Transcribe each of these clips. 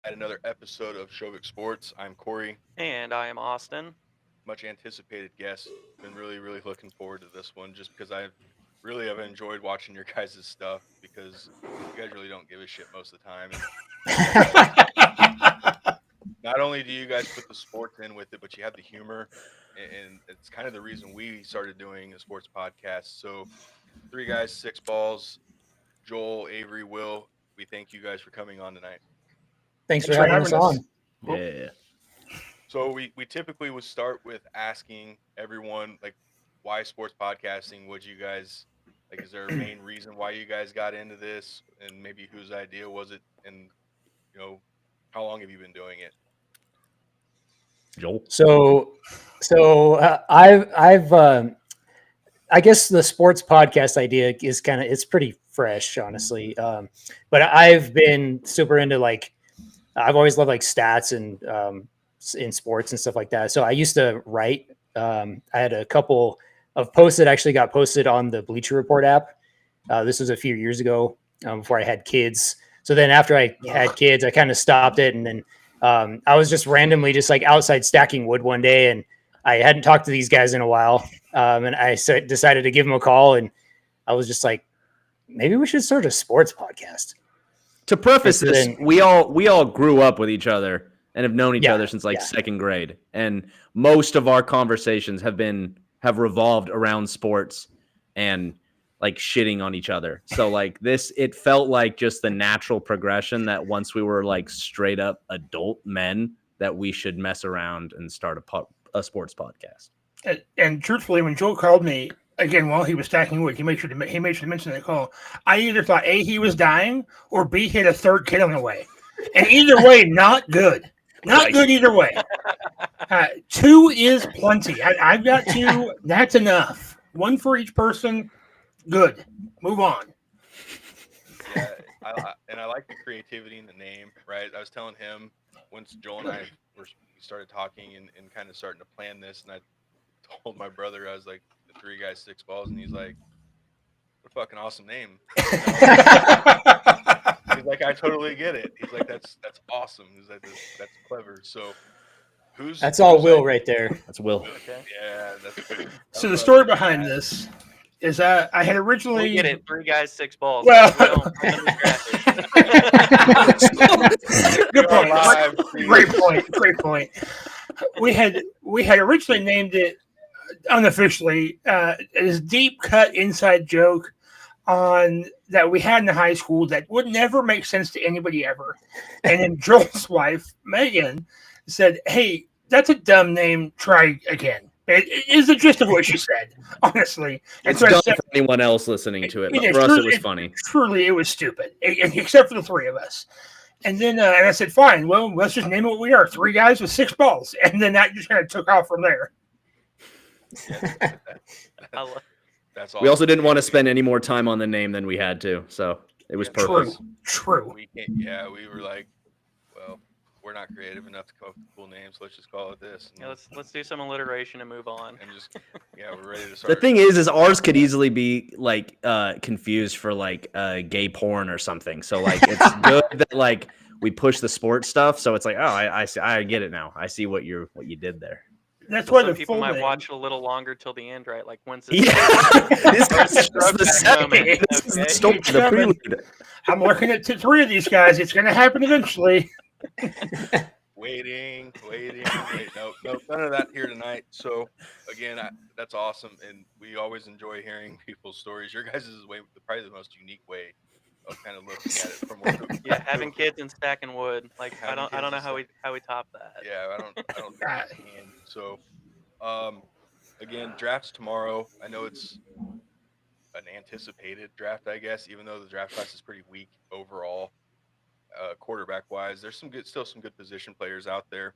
at another episode of Shovik Sports. I'm Corey, And I am Austin. much anticipated guest. Been really looking forward to this one just because I really have enjoyed watching your guys' stuff because you guys really don't give a shit most of the time. And you guys, not only do you guys put the sports in with it, but you have the humor. And it's kind of the reason we started doing a sports podcast. So, three guys, six balls. Joel, Avery, Will, we thank you guys for coming on tonight. Thanks for Thanks for having us having us. on. Yeah. So we typically would start with asking everyone like why sports podcasting? Would you guys like? Is there a main reason why you guys got into this, and maybe whose idea was it? And you know, how long have you been doing it? Joel. So I guess the sports podcast idea is it's pretty fresh, honestly. But I've been super into I've always loved like stats and in sports and stuff like that. So I used to write. I had a couple of posts that actually got posted on the Bleacher Report app. This was a few years ago before I had kids. So then after I had kids, I kind of stopped it, and then I was just randomly just like outside stacking wood one day, and I hadn't talked to these guys in a while, and I decided to give them a call, and I was just like, maybe we should start a sports podcast. To preface And so this, then- we all grew up with each other and have known each Yeah, other since yeah. second grade, and most of our conversations have revolved around sports and like shitting on each other. So like this, it felt like just the natural progression that once we were like straight up adult men, that we should mess around and start a sports podcast. And truthfully, when Joel called me again while he was stacking wood, he made sure to mention that call. I either thought A, he was dying, or B, he had a third kid on the way. And either way, not good. Not Right. good either way. Two is plenty. I've got two. That's enough. One for each person. Good. Move on. Yeah, I like the creativity in the name, right? I was telling him once Joel and I we started talking and kind of starting to plan this, and I told my brother I was like the three guys, six balls, and he's like, "What a fucking awesome name." He's like, I totally get it. He's like, that's awesome. He's like, that's clever. So, That's all whose Will idea- right there. That's Will. Okay. Yeah, that's So the story behind this is I had originally We get it. Three guys, six balls. Well- We don't understand Good point. Live. Great point. Great point. We had originally named it unofficially as deep cut inside joke on that we had in the high school that would never make sense to anybody ever. And then Joel's wife Megan said, "Hey, that's a dumb name. Try again." It is the gist of what she said, honestly. And It's so I dumb said, for anyone else listening to it, but It is. for us, it Truly- was funny. truly it was stupid, except for the three of us. And then and I said, fine, well, let's just name it what we are, three guys with six balls. And then that just kind of took off from there. I lo- That's all. We also didn't want to spend any more time on the name than we had to, so it was Yeah, purpose. True. We can't. Yeah, we were like, well, we're not creative enough to come up with cool names. So let's just call it this. yeah, let's do some alliteration and move on. And just yeah, we're ready to The start. thing is ours could easily be like confused for like gay porn or something. So like it's good that like we push the sports stuff. So it's like, oh, I see, I get it now. I see what you did there. That's So why some the people full might name. watch a little longer till the end, right? Like when's Yeah, this? this is Throwback the second. moment, This is the okay? story, It's the coming. prelude. I'm looking at three of these guys. It's going to happen eventually. Waiting. Wait, no, none of that here tonight. So again, that's awesome, and we always enjoy hearing people's stories. Your guys' is probably the most unique way of kind of looking at it from where Yeah, having kids and stacking wood. Like I Having don't kids know and how we top that. Yeah, I don't think I can. So, again, drafts tomorrow. I know it's an anticipated draft, I guess, even though the draft class is pretty weak overall, quarterback wise. There's still some good position players out there.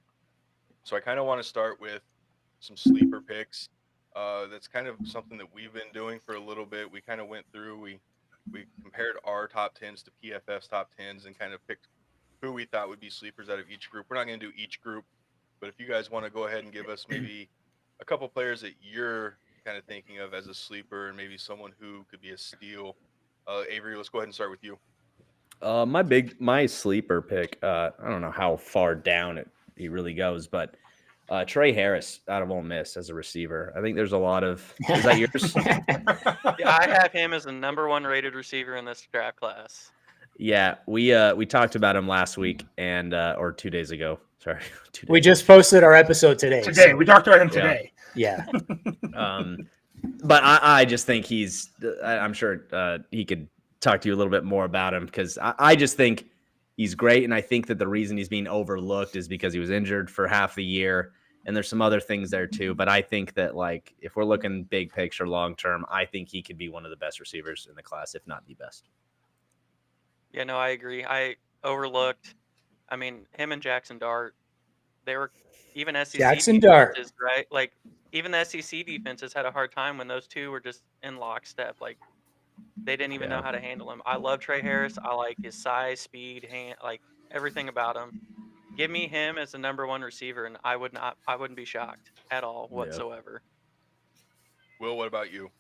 So I kind of want to start with some sleeper picks. That's kind of something that we've been doing for a little bit. We kind of went through. We compared our top tens to PFF's top tens and kind of picked who we thought would be sleepers out of each group. We're not going to do each group, but if you guys want to go ahead and give us maybe a couple players that you're kind of thinking of as a sleeper and maybe someone who could be a steal. Avery, let's go ahead and start with you. My sleeper pick. I don't know how far down he really goes, but Trey Harris out of Ole Miss as a receiver. I think there's a lot of. Is that yours? Yeah, I have him as the #1 rated receiver in this draft class. Yeah, we talked about him last week and or 2 days ago. Sorry, 2 days. We just posted our episode today. Today, so, we talked about him today. yeah. But I just think I'm sure he could talk to you a little bit more about him because I just think he's great. And I think that the reason he's being overlooked is because he was injured for half the year. And there's some other things there too. But I think that like if we're looking big picture long term, I think he could be one of the best receivers in the class, if not the best. Yeah, no, I agree. I overlooked. I mean, him and Jackson Dart, they were even SEC Jackson Dart. defenses, right? Like even the SEC defenses had a hard time when those two were just in lockstep. Like they didn't even know how to handle him. I love Trey Harris. I like his size, speed, hand, like everything about him. Give me him as the #1 receiver, and I wouldn't be shocked at all whatsoever. Will, what about you?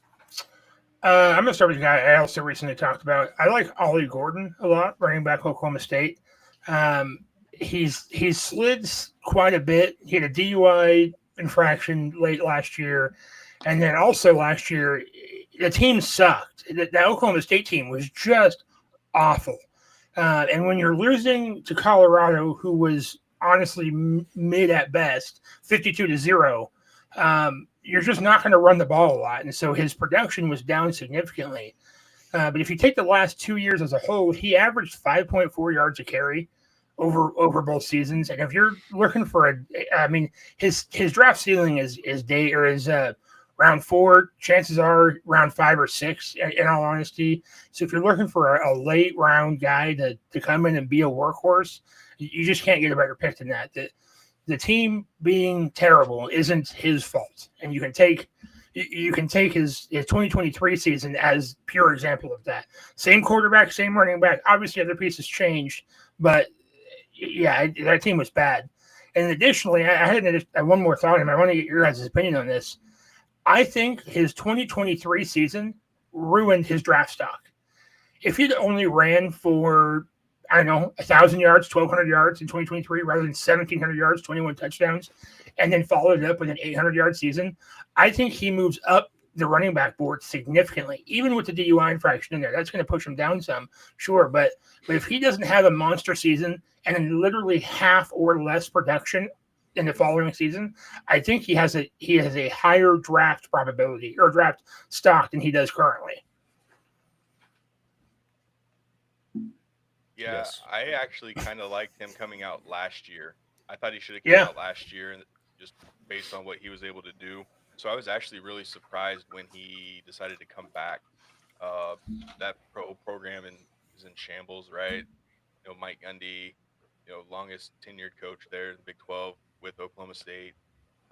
I'm gonna start with a guy I also recently talked about. I like Ollie Gordon a lot, running back Oklahoma State. He's slid quite a bit. He had a DUI infraction late last year, and then also last year the team sucked. The Oklahoma State team was just awful. And when you're losing to Colorado, who was honestly mid at best, 52-0, you're just not going to run the ball a lot. And so his production was down significantly. But if you take the last 2 years as a whole, he averaged 5.4 yards a carry over both seasons. And if you're looking for his draft ceiling is round 4. Chances are round 5 or 6, in all honesty. So if you're looking for a late round guy to come in and be a workhorse, you just can't get a better pick than that. The team being terrible isn't his fault, and you can take his 2023 season as pure example of that. Same quarterback, same running back. Obviously, other pieces changed, but yeah, that team was bad. And additionally, I had one more thought, and I want to get your guys' opinion on this. I think his 2023 season ruined his draft stock. If he'd only ran for, 1,000 yards, 1,200 yards in 2023 rather than 1,700 yards, 21 touchdowns, and then followed it up with an 800-yard season, I think he moves up the running back board significantly, even with the DUI infraction in there. That's going to push him down some, sure. But if he doesn't have a monster season and then literally half or less production in the following season, I think he has a higher draft probability or draft stock than he does currently. Yeah, Yes. I actually kind of liked him coming out last year. I thought he should have come out last year, and just based on what he was able to do. So I was actually really surprised when he decided to come back. That program is in shambles, right? Mike Gundy, longest tenured coach there, the Big 12 with Oklahoma State.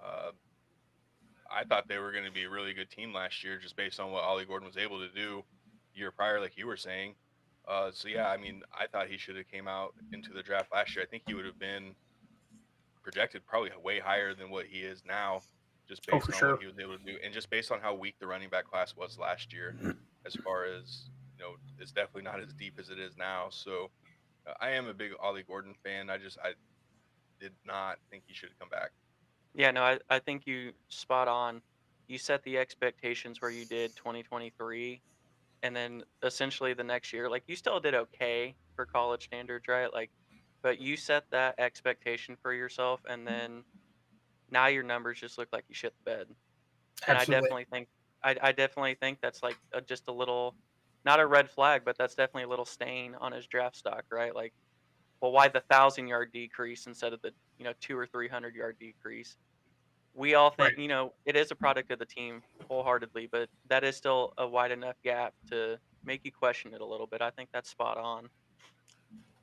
I thought they were going to be a really good team last year, just based on what Ollie Gordon was able to do year prior, like you were saying. So yeah, I thought he should have came out into the draft last year. I think he would have been projected probably way higher than what he is now, just based on what he was able to do, and just based on how weak the running back class was last year. As far as it's definitely not as deep as it is now. So I am a big Ollie Gordon fan. I did not think he should have come back. Yeah, no, I think you spot on. You set the expectations where you did 2023, and then essentially the next year, like you still did okay for college standards, right? Like, but you set that expectation for yourself, and then now your numbers just look like you shit the bed. And Absolutely. I definitely think that's like just a little, not a red flag, but that's definitely a little stain on his draft stock, right? Like, well, why the 1,000-yard decrease instead of the 200 or 300-yard decrease? We all think it is a product of the team wholeheartedly, but that is still a wide enough gap to make you question it a little bit. I think that's spot on.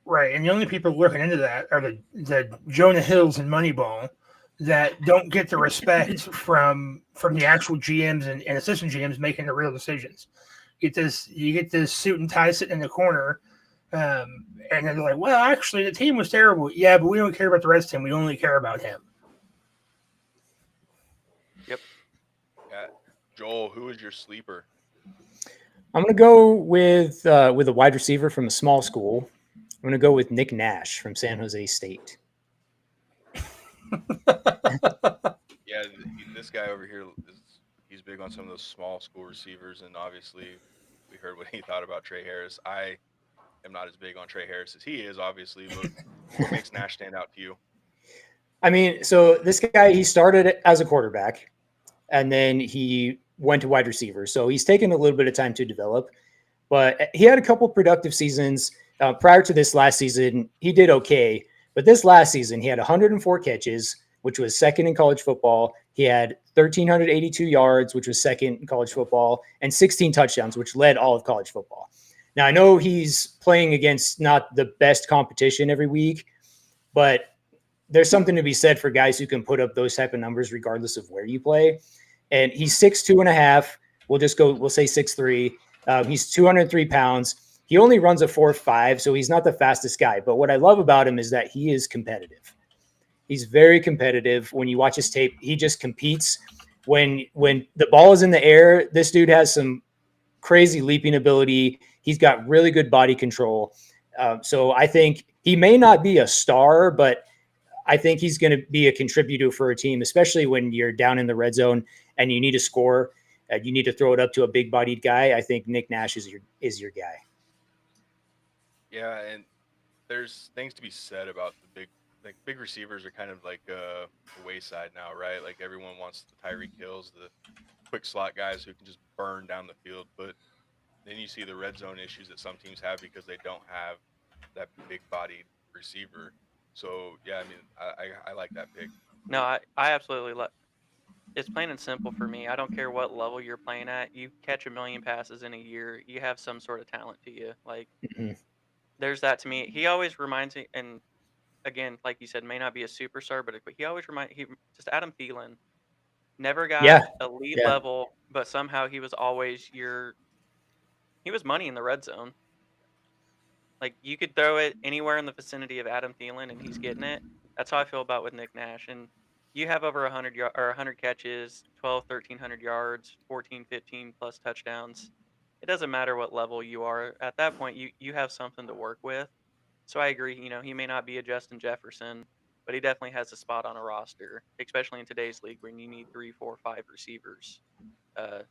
Right, and the only people looking into that are the Jonah Hills and Moneyball that don't get the respect from the actual GMs and assistant GMs making the real decisions. You get this suit and tie sitting in the corner, and then they're like, well, actually, the team was terrible. Yeah, but we don't care about the rest of the team. We only care about him. Yep. Yeah. Joel, who is your sleeper? I'm going to go with a wide receiver from a small school. I'm going to go with Nick Nash from San Jose State. Yeah, this guy over here he's big on some of those small school receivers, and obviously we heard what he thought about Trey Harris. I am not as big on Trey Harris as he is, obviously, but what makes Nash stand out to you? I mean, so this guy, he started as a quarterback and then he went to wide receiver. So he's taken a little bit of time to develop, but he had a couple productive seasons. Prior to this last season, he did okay. But this last season, he had 104 catches, which was second in college football. He had 1,382 yards, which was second in college football, and 16 touchdowns, which led all of college football. Now, I know he's playing against not the best competition every week, but there's something to be said for guys who can put up those type of numbers regardless of where you play. And he's 6'2.5". We'll say 6'3". He's 203 pounds. He only runs a 4.5, so he's not the fastest guy. But what I love about him is that he is competitive. He's very competitive. When you watch his tape, he just competes. When the ball is in the air, this dude has some crazy leaping ability. He's got really good body control. So I think he may not be a star, but I think he's going to be a contributor for a team, especially when you're down in the red zone and you need to score. You need to throw it up to a big-bodied guy. I think Nick Nash is your guy. Yeah, and there's things to be said about the big receivers are kind of like a wayside now, right? Like everyone wants the Tyreek Hills, the quick slot guys who can just burn down the field. But then you see the red zone issues that some teams have because they don't have that big-bodied receiver. So yeah, I mean, I like that pick. No, I absolutely love. It's plain and simple for me. I don't care what level you're playing at. You catch a million passes in a year, you have some sort of talent to you. Like Mhm. there's that to me. He always reminds me, and again, like you said, may not be a superstar, but he always just Adam Thielen. Never got Yeah, elite yeah. level, but somehow he was always he was money in the red zone. Like you could throw it anywhere in the vicinity of Adam Thielen and he's getting it. That's how I feel about with Nick Nash. And you have over 100 catches, 12, 1,300 yards, 14, 15 plus touchdowns. It doesn't matter what level you are. At that point, you have something to work with. So I agree, he may not be a Justin Jefferson, but he definitely has a spot on a roster, especially in today's league when you need 3, 4, 5 receivers.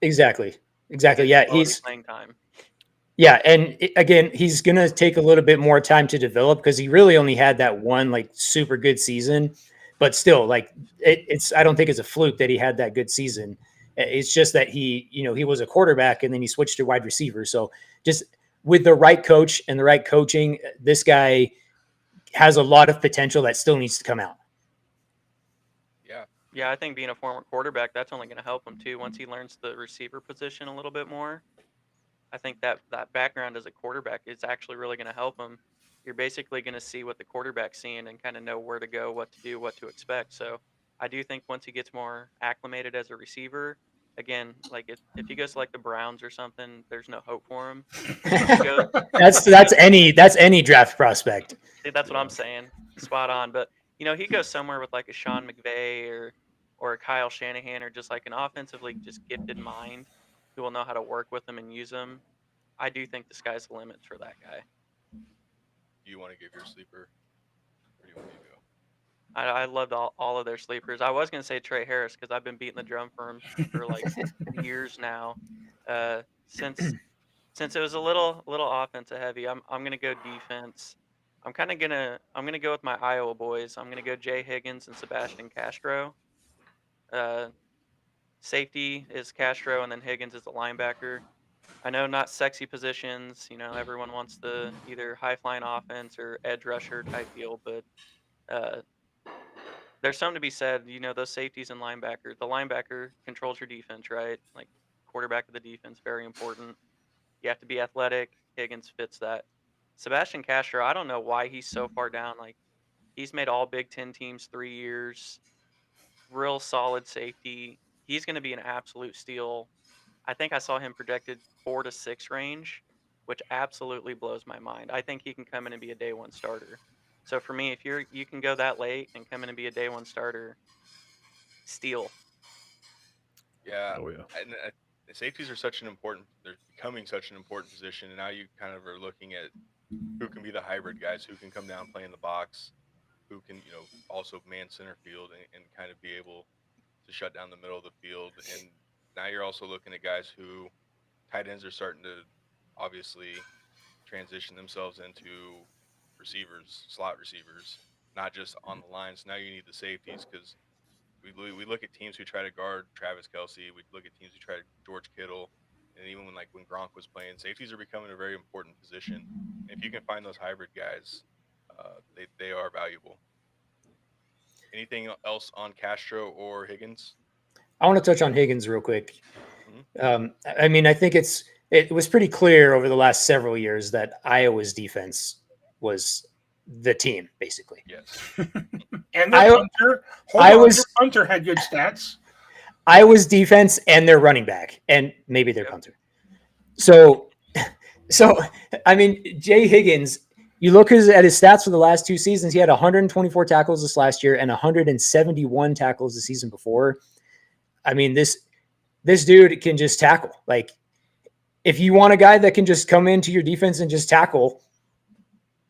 Exactly. Get Yeah, quality playing time. Yeah, and again, he's going to take a little bit more time to develop because he really only had that one like super good season. But still, like it's I don't think it's a fluke that he had that good season. It's just that he was a quarterback and then he switched to wide receiver. So just with the right coach and the right coaching, this guy has a lot of potential that still needs to come out. Yeah, I think being a former quarterback, that's only going to help him too. Once he learns the receiver position a little bit more, I think that background as a quarterback is actually really going to help him. You're basically going to see what the quarterback's seeing and kind of know where to go, what to do, what to expect. So I do think once he gets more acclimated as a receiver, again, like if he goes to like the Browns or something, there's no hope for him. That's any draft prospect. See, that's what I'm saying. Spot on. But he goes somewhere with like a Sean McVay or a Kyle Shanahan or just like an offensively just gifted mind who will know how to work with them and use them. I do think the sky's the limit for that guy. Do you want to give your sleeper? Or do you want me to go? I loved all of their sleepers. I was gonna say Trey Harris because I've been beating the drum for him for like years now. Since it was a little offensive heavy, I'm gonna go defense. I'm gonna go with my Iowa boys. I'm gonna go Jay Higgins and Sebastian Castro. Safety is Castro, and then Higgins is the linebacker. I know not sexy positions. Everyone wants the either high flying offense or edge rusher type deal, but uh, there's something to be said. Those safeties and linebackers. The linebacker controls your defense, right? Like quarterback of the defense, very important. You have to be athletic. Higgins fits that. Sebastian Castro, I don't know why he's so far down. Like he's made all Big Ten teams 3 years. Real solid safety. He's going to be an absolute steal. I think I saw him projected 4 to 6 range, which absolutely blows my mind. I think he can come in and be a day one starter. So for me, if you can go that late and come in and be a day one starter, steal. Yeah. Oh, yeah. And the safeties are they're becoming such an important position. And now you kind of are looking at who can be the hybrid guys, who can come down, play in the box, who can, also man center field and kind of be able to shut down the middle of the field. And now you're also looking at guys who tight ends are starting to obviously transition themselves into receivers, slot receivers, not just on the lines. Now you need the safeties because we look at teams who try to guard Travis Kelce. We look at teams who try to George Kittle. And even when Gronk was playing, safeties are becoming a very important position. If you can find those hybrid guys, they are valuable. Anything else on Castro or Higgins? I want to touch on Higgins real quick. Mhm. I mean, I think it was pretty clear over the last several years that Iowa's defense was the team, basically. Yes. And I- their punter, Iowa's- their punter had good stats. Iowa's defense and their running back, and maybe their Yep. punter. So I mean, Jay Higgins. You look at his stats for the last 2 seasons. He had 124 tackles this last year and 171 tackles the season before. I mean, this dude can just tackle. Like, if you want a guy that can just come into your defense and just tackle,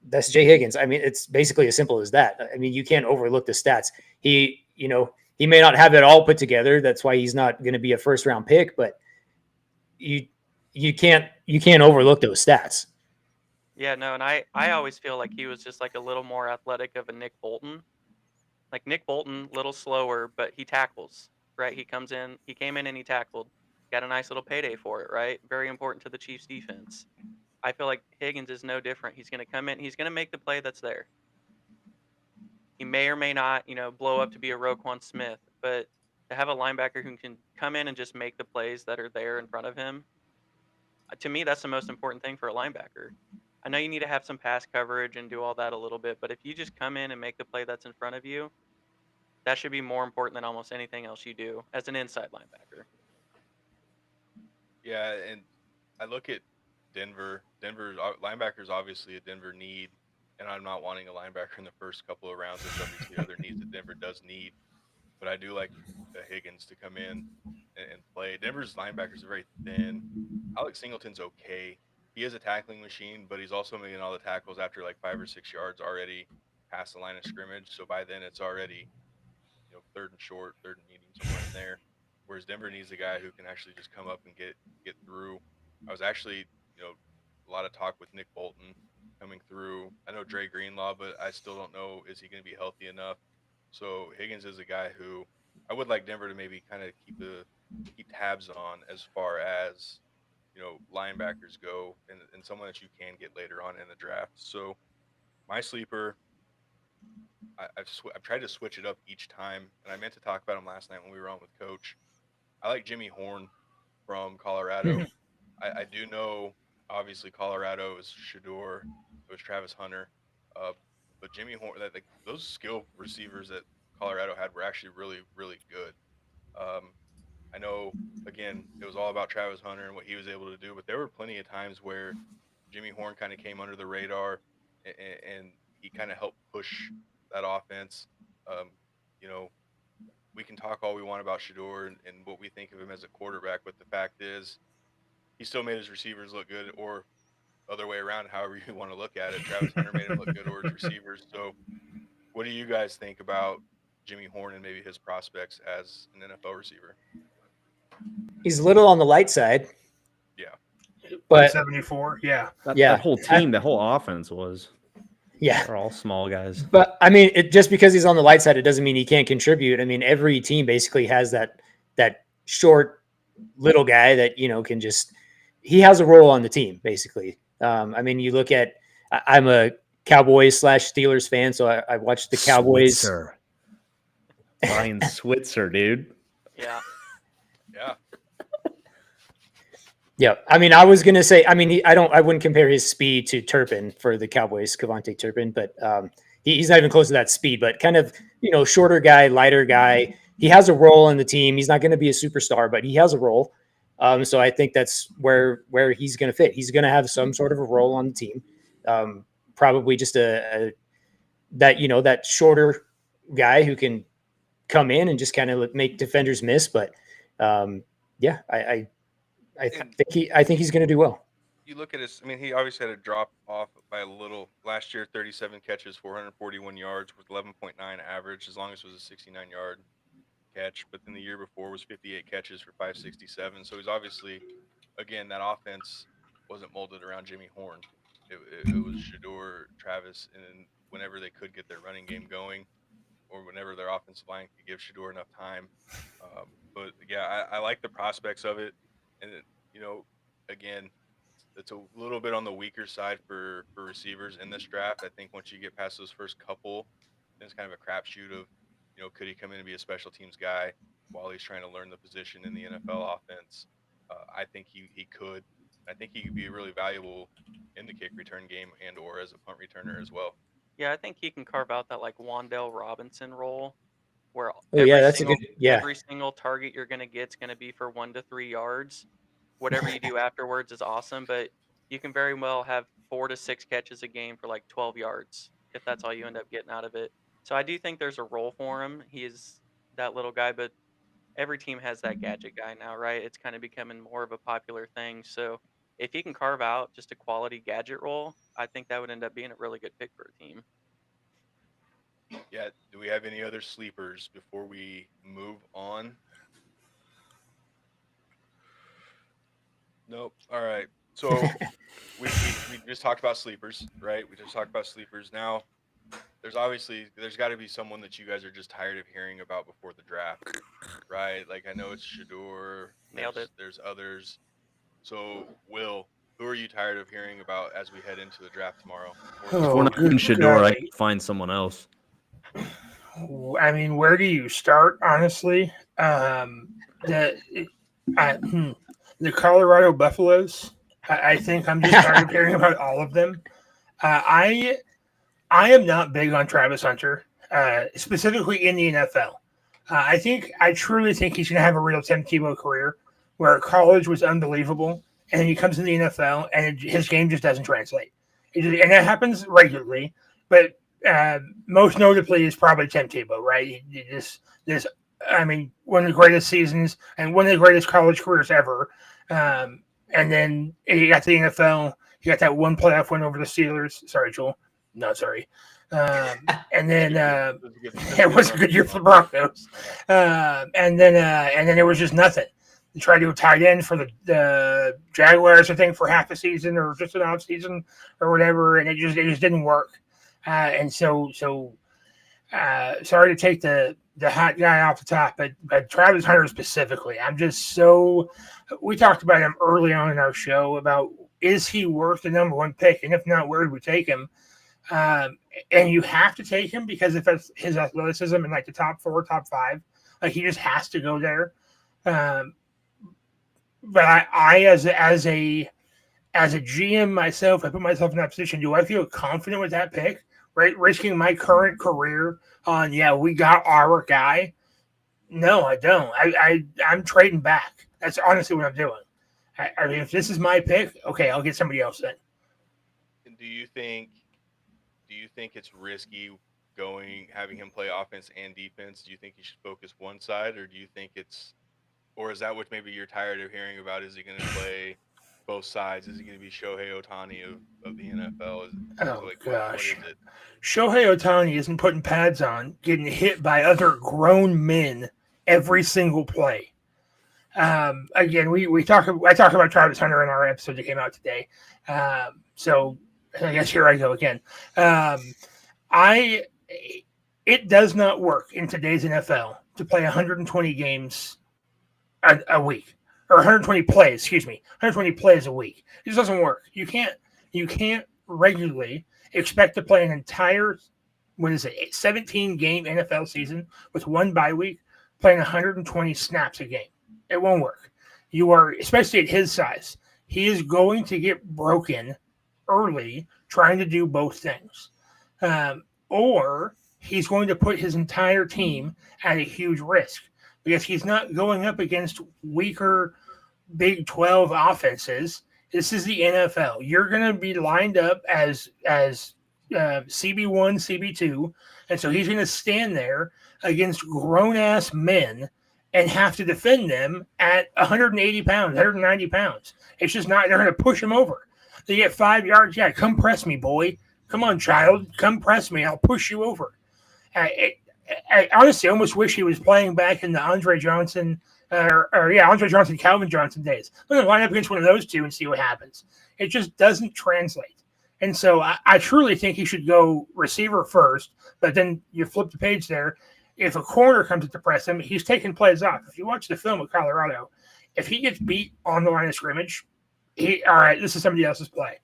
that's Jay Higgins. I mean, it's basically as simple as that. I mean, you can't overlook the stats. He may not have it all put together. That's why he's not going to be a first round pick, but you can't overlook those stats. Yeah, no, and I always feel like he was just like a little more athletic of a Nick Bolton. Like Nick Bolton, little slower, but he tackles, right? He came in and he tackled. Got a nice little payday for it, right? Very important to the Chiefs defense. I feel like Higgins is no different. He's going to come in, he's going to make the play that's there. He may or may not, blow up to be a Roquan Smith, but to have a linebacker who can come in and just make the plays that are there in front of him, to me, that's the most important thing for a linebacker. I know you need to have some pass coverage and do all that a little bit, but if you just come in and make the play that's in front of you, that should be more important than almost anything else you do as an inside linebacker. Yeah, and I look at Denver. Denver's linebackers obviously a Denver need, and I'm not wanting a linebacker in the first couple of rounds. There's obviously other needs that Denver does need, but I do like Higgins to come in and play. Denver's linebackers are very thin. Alex Singleton's okay. He is a tackling machine, but he's also making all the tackles after like 5 or 6 yards already past the line of scrimmage. So by then it's already, third and short, third and medium, somewhere in there. Whereas Denver needs a guy who can actually just come up and get through. I was actually, a lot of talk with Nick Bolton coming through. I know Dre Greenlaw, but I still don't know, is he going to be healthy enough? So Higgins is a guy who I would like Denver to maybe kind of keep tabs on as far as, linebackers go, and someone that you can get later on in the draft. So my sleeper, I've tried to switch it up each time, and I meant to talk about him last night when we were on with Coach. I like Jimmy Horn from Colorado. I do know, obviously, Colorado is Shador, it was Travis Hunter, but Jimmy Horn, those skill receivers that Colorado had were actually really, really good. I know, again, it was all about Travis Hunter and what he was able to do, but there were plenty of times where Jimmy Horn kind of came under the radar, and he kind of helped push that offense. We can talk all we want about Shador and what we think of him as a quarterback, but the fact is he still made his receivers look good, or other way around, however you want to look at it. Travis Hunter made him look good over his receivers. So what do you guys think about Jimmy Horn and maybe his prospects as an NFL receiver? He's a little on the light side. Yeah. But 74, yeah. That whole team, the whole offense was. Yeah. They're all small guys. But I mean, just because he's on the light side, it doesn't mean he can't contribute. I mean, every team basically has that short little guy that, can just, he has a role on the team, basically. I mean, you look at, I'm a Cowboys/Steelers fan, so I watched the Cowboys. Switzer. Ryan Switzer, dude. Yeah. Yeah. Yeah, I mean, I was gonna say, I mean, I wouldn't compare his speed to Turpin for the Cowboys, Kevontae Turpin, but he's not even close to that speed. But kind of, shorter guy, lighter guy. He has a role in the team. He's not going to be a superstar, but he has a role. So I think that's where he's going to fit. He's going to have some sort of a role on the team. Probably just that shorter guy who can come in and just kind of make defenders miss. But I think he's going to do well. you look at his. I mean, he obviously had a drop off by a little last year. 37 catches, 441 yards with 11.9 average, as long as it was a 69-yard catch. But then the year before was 58 catches for 567. So he's obviously, again, that offense wasn't molded around Jimmy Horn. It was Shedeur, Travis, and whenever they could get their running game going, or whenever their offensive line could give Shedeur enough time. But yeah, I like the prospects of it, and again, it's a little bit on the weaker side for receivers in this draft. I think once you get past those first couple, then it's kind of a crapshoot of, could he come in and be a special teams guy while he's trying to learn the position in the NFL offense? I think he could. I think he could be really valuable in the kick return game and or as a punt returner as well. Yeah, I think he can carve out that like Wan'Dale Robinson role, where every single target you're going to get is going to be for 1 to 3 yards. Whatever you do afterwards is awesome, but you can very well have 4 to 6 catches a game for like 12 yards if that's all you end up getting out of it. So I do think there's a role for him. He is that little guy, but every team has that gadget guy now, right? It's kind of becoming more of a popular thing. So if he can carve out just a quality gadget role, I think that would end up being a really good pick for a team. Yeah. Do we have any other sleepers before we move on? Nope. All right. So we just talked about sleepers, right? We just talked about sleepers. Now, there's got to be someone that you guys are just tired of hearing about before the draft, right? Like I know it's Shedeur. Nailed it. There's others. So, Will, who are you tired of hearing about as we head into the draft tomorrow? If we're not in Shedeur, I can find someone else. I mean, where do you start, honestly? The Colorado Buffaloes. I think I'm just tired of hearing about all of them. I am not big on Travis Hunter, specifically in the NFL. I truly think he's going to have a real Tim Tebow career, where college was unbelievable, and then he comes in the NFL, and his game just doesn't translate. And that happens regularly, but most notably is probably Tim Tebow, right? One of the greatest seasons and one of the greatest college careers ever. And then he got to the NFL. He got that one playoff win over the Steelers. Sorry, Joel. No, sorry. And then it was a good year for the Broncos. And then it was just nothing. He tried to go tight end for the Jaguars, I think, for half a season or just an off season or whatever, and it just didn't work. And so sorry to take the hot guy off the top, but Travis Hunter specifically, I'm just so. We talked about him early on in our show about, is he worth the number one pick, and if not, where do we take him? And you have to take him because if it's his athleticism in like the top 4, top 5, like he just has to go there. But I as a GM myself, I put myself in that position. Do I feel confident with that pick? Right, risking my current career on, we got our guy. No, I don't. I'm trading back. That's honestly what I'm doing. I mean, if this is my pick, okay, I'll get somebody else then. And do you think it's risky having him play offense and defense? Do you think he should focus one side, or do you think or is that what maybe you're tired of hearing about? Is he going to play both sides? Is he going to be Shohei Ohtani of the NFL? Gosh. Shohei Ohtani isn't putting pads on, getting hit by other grown men every single play. Again, I talked about Travis Hunter in our episode that came out today. So I guess here I go again. It does not work in today's NFL to play 120 games a week. Or 120 plays, 120 plays a week. It just doesn't work. You can't regularly expect to play an entire, 17-game NFL season with one bye week, playing 120 snaps a game. It won't work. You are, especially at his size, he is going to get broken early trying to do both things. Or he's going to put his entire team at a huge risk, because he's not going up against weaker Big 12 offenses. This is the NFL. You're going to be lined up as CB1, CB2, and so he's going to stand there against grown-ass men and have to defend them at 180 pounds, 190 pounds. It's just not – they're going to push him over. They get 5 yards. Yeah, come press me, boy. Come on, child. Come press me. I'll push you over. I honestly almost wish he was playing back in the Andre Johnson, Andre Johnson, Calvin Johnson days. Let him line up against one of those two and see what happens. It just doesn't translate. And so I truly think he should go receiver first, but then you flip the page there. If a corner comes to press him, he's taking plays off. If you watch the film of Colorado, if he gets beat on the line of scrimmage, all right, this is somebody else's play.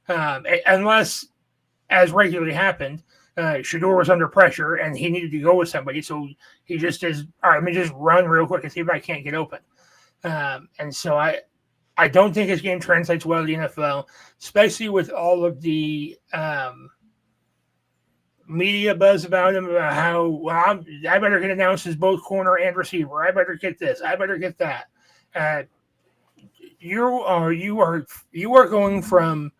Unless, as regularly happened, Shedeur was under pressure and he needed to go with somebody. So he just is, all right, let me just run real quick and see if I can't get open. And so I don't think his game translates well to the NFL, especially with all of the media buzz about him, about how I better get announced as both corner and receiver. I better get this. I better get that. You are going from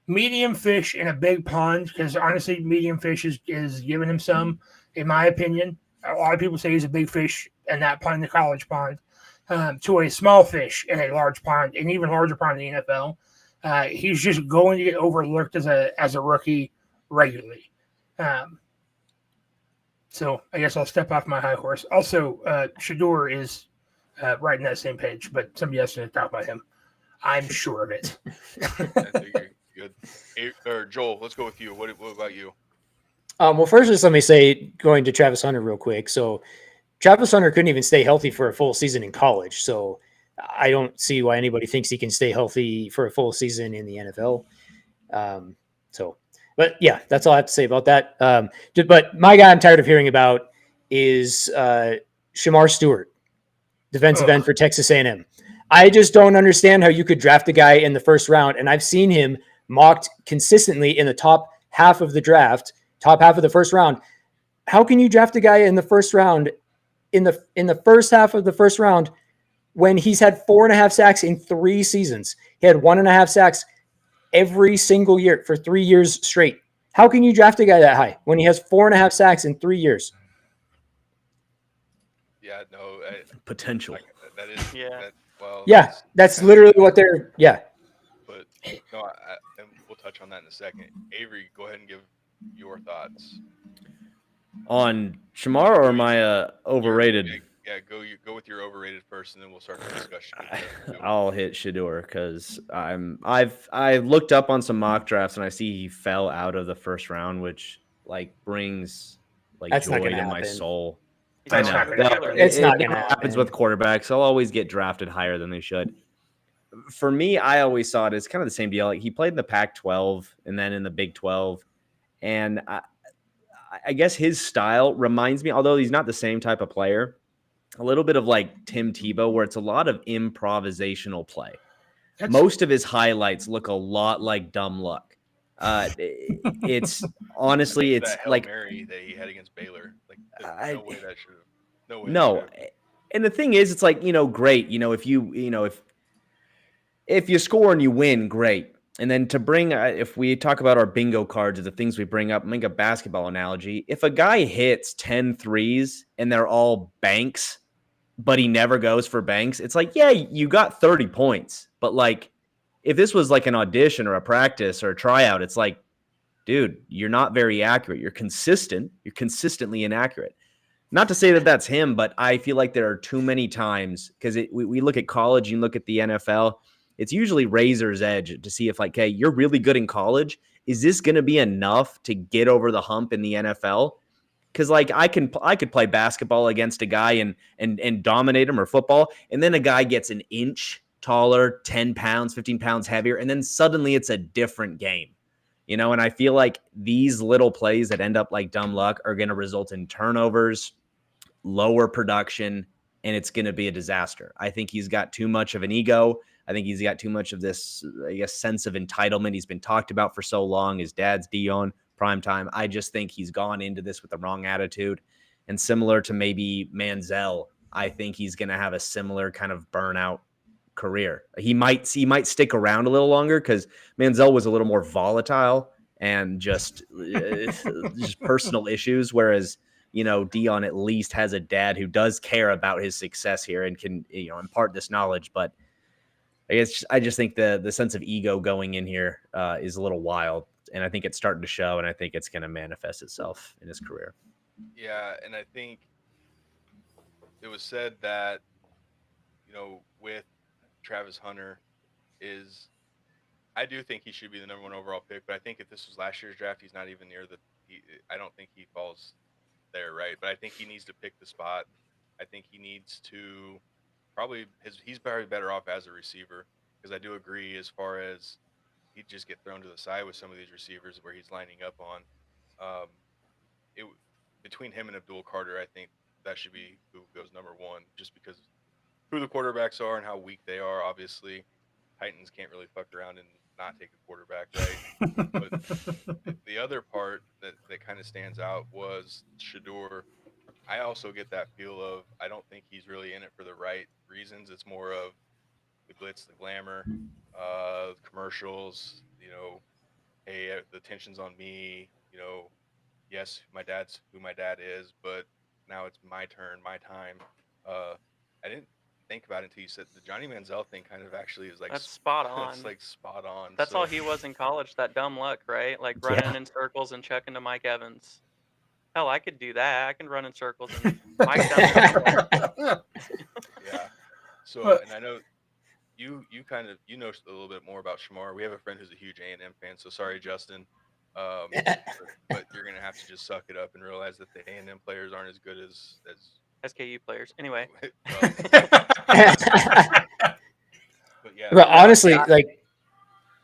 medium fish in a big pond, because honestly, medium fish is giving him some, in my opinion. A lot of people say he's a big fish in that pond, the college pond, to a small fish in a large pond, an even larger pond in the NFL. He's just going to get overlooked as a rookie regularly. So I guess I'll step off my high horse. Also, Shedeur is right in that same page, but somebody else didn't talk about him. I'm sure of it. I think you're good. Joel, let's go with you. What about you? Well, first, just let me say, going to Travis Hunter real quick. So Travis Hunter couldn't even stay healthy for a full season in college. So I don't see why anybody thinks he can stay healthy for a full season in the NFL. But yeah, that's all I have to say about that. But my guy I'm tired of hearing about is Shamar Stewart, defensive end for Texas A&M. I just don't understand how you could draft a guy in the first round, and I've seen him mocked consistently in the top half of the draft, top half of the first round. How can you draft a guy in the first round, in the first half of the first round, when he's had 4.5 sacks in 3 seasons? He had 1.5 sacks every single year for 3 years straight. How can you draft a guy that high when he has 4.5 sacks in 3 years? Yeah, no. Potential. That is. Yeah. That's literally what they're. Yeah. But no, and we'll touch on that in a second. Avery, go ahead and give your thoughts on Shamar, or am I overrated? Yeah, go with your overrated first, and then we'll start the discussion. I'll hit Shedeur because I looked up on some mock drafts and I see he fell out of the first round, which brings That's joy not to gonna my happen. soul. He's I not know. a killer. It's not It gonna happens happen. with quarterbacks. They'll always get drafted higher than they should. For me, I always saw it as kind of the same deal. Like, he played in the Pac-12 and then in the Big 12, and I guess his style reminds me, although he's not the same type of player, a little bit of like Tim Tebow, where it's a lot of improvisational play. Most of his highlights look a lot like dumb luck. It's honestly, it's that like Mary that he had against Baylor. Like, no way that should have. No way. No. And the thing is, it's like, great. If you score and you win, great. And then to bring, if we talk about our bingo cards of the things we bring up, make a basketball analogy. If a guy hits 10 threes and they're all banks, but he never goes for banks, it's like, yeah, you got 30 points. But like, if this was like an audition or a practice or a tryout, it's like, dude, you're not very accurate. You're consistent. You're consistently inaccurate. Not to say that that's him, but I feel like there are too many times, because we look at college, you look at the NFL, it's usually razor's edge to see if like, hey, you're really good in college. Is this going to be enough to get over the hump in the NFL? Because like I could play basketball against a guy and dominate him, or football, and then a guy gets an inch taller, 10 pounds, 15 pounds heavier, and then suddenly it's a different game. And I feel like these little plays that end up like dumb luck are going to result in turnovers, lower production, and it's going to be a disaster. I think he's got too much of an ego. I think he's got too much of this, sense of entitlement he's been talked about for so long. His dad's Dion, primetime. I just think he's gone into this with the wrong attitude. And similar to maybe Manziel, I think he's going to have a similar kind of burnout career. He might stick around a little longer because Manziel was a little more volatile and just personal issues, whereas Dion at least has a dad who does care about his success here and can impart this knowledge. But I just think the sense of ego going in here is a little wild, and I think it's starting to show, and I think it's going to manifest itself in his career. Yeah, and I think it was said that, with Travis Hunter is I do think he should be the number 1 overall pick, but I think if this was last year's draft, he's not even near I don't think he falls there, right? But I think he needs to pick the spot. I think he needs to he's probably better off as a receiver, because I do agree as far as he'd just get thrown to the side with some of these receivers where he's lining up on. Um, it Between him and Abdul Carter, I think that should be who goes number 1, just because who the quarterbacks are and how weak they are. Obviously, Titans can't really fuck around and not take a quarterback, right? But the other part that kind of stands out was Shedeur. I also get that feel of I don't think he's really in it for the right reasons. It's more of the glitz, the glamour, commercials. Hey, the attention's on me. Yes, my dad's who my dad is, but now it's my turn, my time. I didn't think about it until you said the Johnny Manziel thing. Kind of actually is like That's spot on. That's like spot on. That's So, all he was in college. That dumb luck, right? Like running in circles and checking to Mike Evans. Hell, I could do that. I can run in circles and Mike down. Yeah. So, But- and I know you kind of know a little bit more about Shamar. We have a friend who's a huge A&M fan. So sorry, Justin. But you're gonna have to just suck it up and realize that the A&M players aren't as good as SKU players. Anyway. But yeah. But honestly, like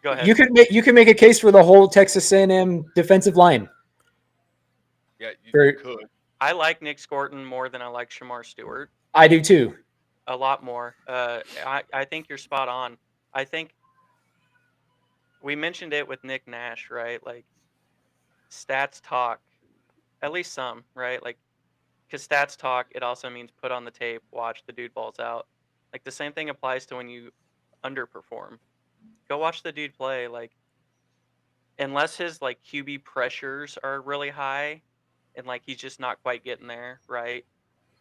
Go ahead. you could make a case for the whole Texas A&M defensive line. Yeah, you Very- could. I like Nick Scorton more than I like Shamar Stewart. I do too. A lot more. I think you're spot on. I think we mentioned it with Nick Nash, right? Like stats talk, at least some, right? Like, because stats talk, it also means put on the tape, watch the dude balls out. Like the same thing applies to when you underperform. Go watch the dude play. Like, unless his like QB pressures are really high, and like he's just not quite getting there, right?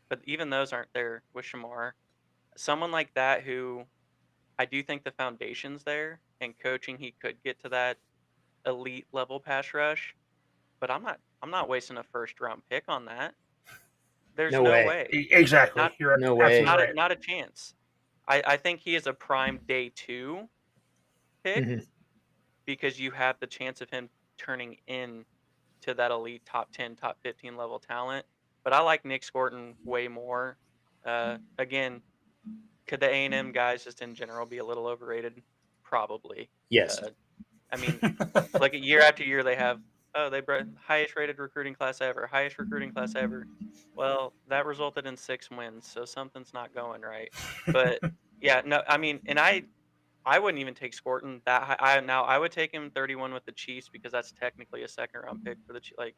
But even those aren't there with Shamar. Someone like that who I do think the foundation's there, and coaching he could get to that elite level pass rush, but I'm not wasting a first round pick on that. There's No no way. way. Exactly. Not- You're no way. absolutely right. Not a chance. I think he is a prime day 2 pick Mhm. because you have the chance of him turning in to that elite top 10, top 15 level talent. But I like Nick Scorton way more. Again, could the A&M guys just in general be a little overrated? Probably. Yes. I mean, like year after year they have, they brought highest rated recruiting class ever, highest recruiting class ever. Well, that resulted in 6 wins, so something's not going right. But yeah, no, I mean, and I wouldn't even take Scorton that high. I would take him 31 with the Chiefs because that's technically a second round pick for the like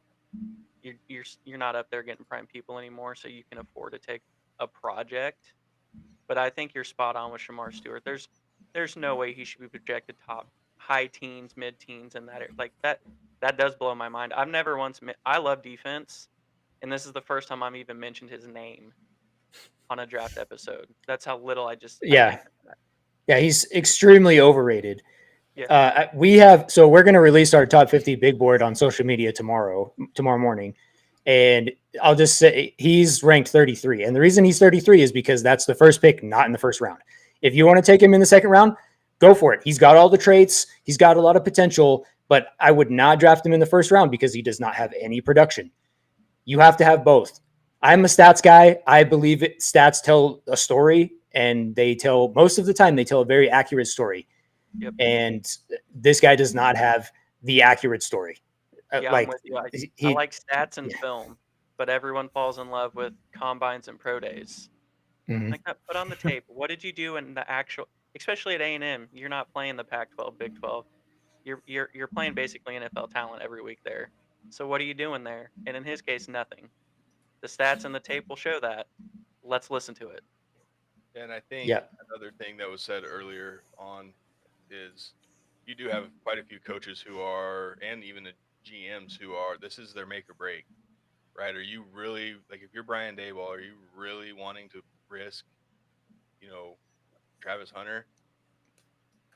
you're not up there getting prime people anymore, so you can afford to take a project. But I think you're spot on with Shamar Stewart. There's no way he should be projected top high teens, mid teens, and that like that does blow my mind. I've never once I love defense, and this is the first time I've even mentioned his name on a draft episode. That's how little I Yeah. think of that. Yeah, he's extremely overrated. Yeah. We're going to release our top 50 big board on social media tomorrow morning. And I'll just say he's ranked 33. And the reason he's 33 is because that's the first pick, not in the first round. If you want to take him in the second round, go for it. He's got all the traits. He's got a lot of potential, but I would not draft him in the first round because he does not have any production. You have to have both. I'm a stats guy. I believe stats tell a story, and most of the time they tell a very accurate story. Yep. And this guy does not have the accurate story. Yeah, like I'm with you. he, I like stats and yeah. film, but everyone falls in love with combines and pro days. Mhm. Like that, put on the tape. What did you do in the actual? Especially at A&M, you're not playing the Pac-12, Big 12. You're playing basically NFL talent every week there. So what are you doing there? And in his case, nothing. The stats and the tape will show that. Let's listen to it. And I think Yeah. another thing that was said earlier on is you do have quite a few coaches who are, and even the GMs who are, this is their make or break, right? Are you really, like, if you're Brian Daboll, are you really wanting to risk, Travis Hunter?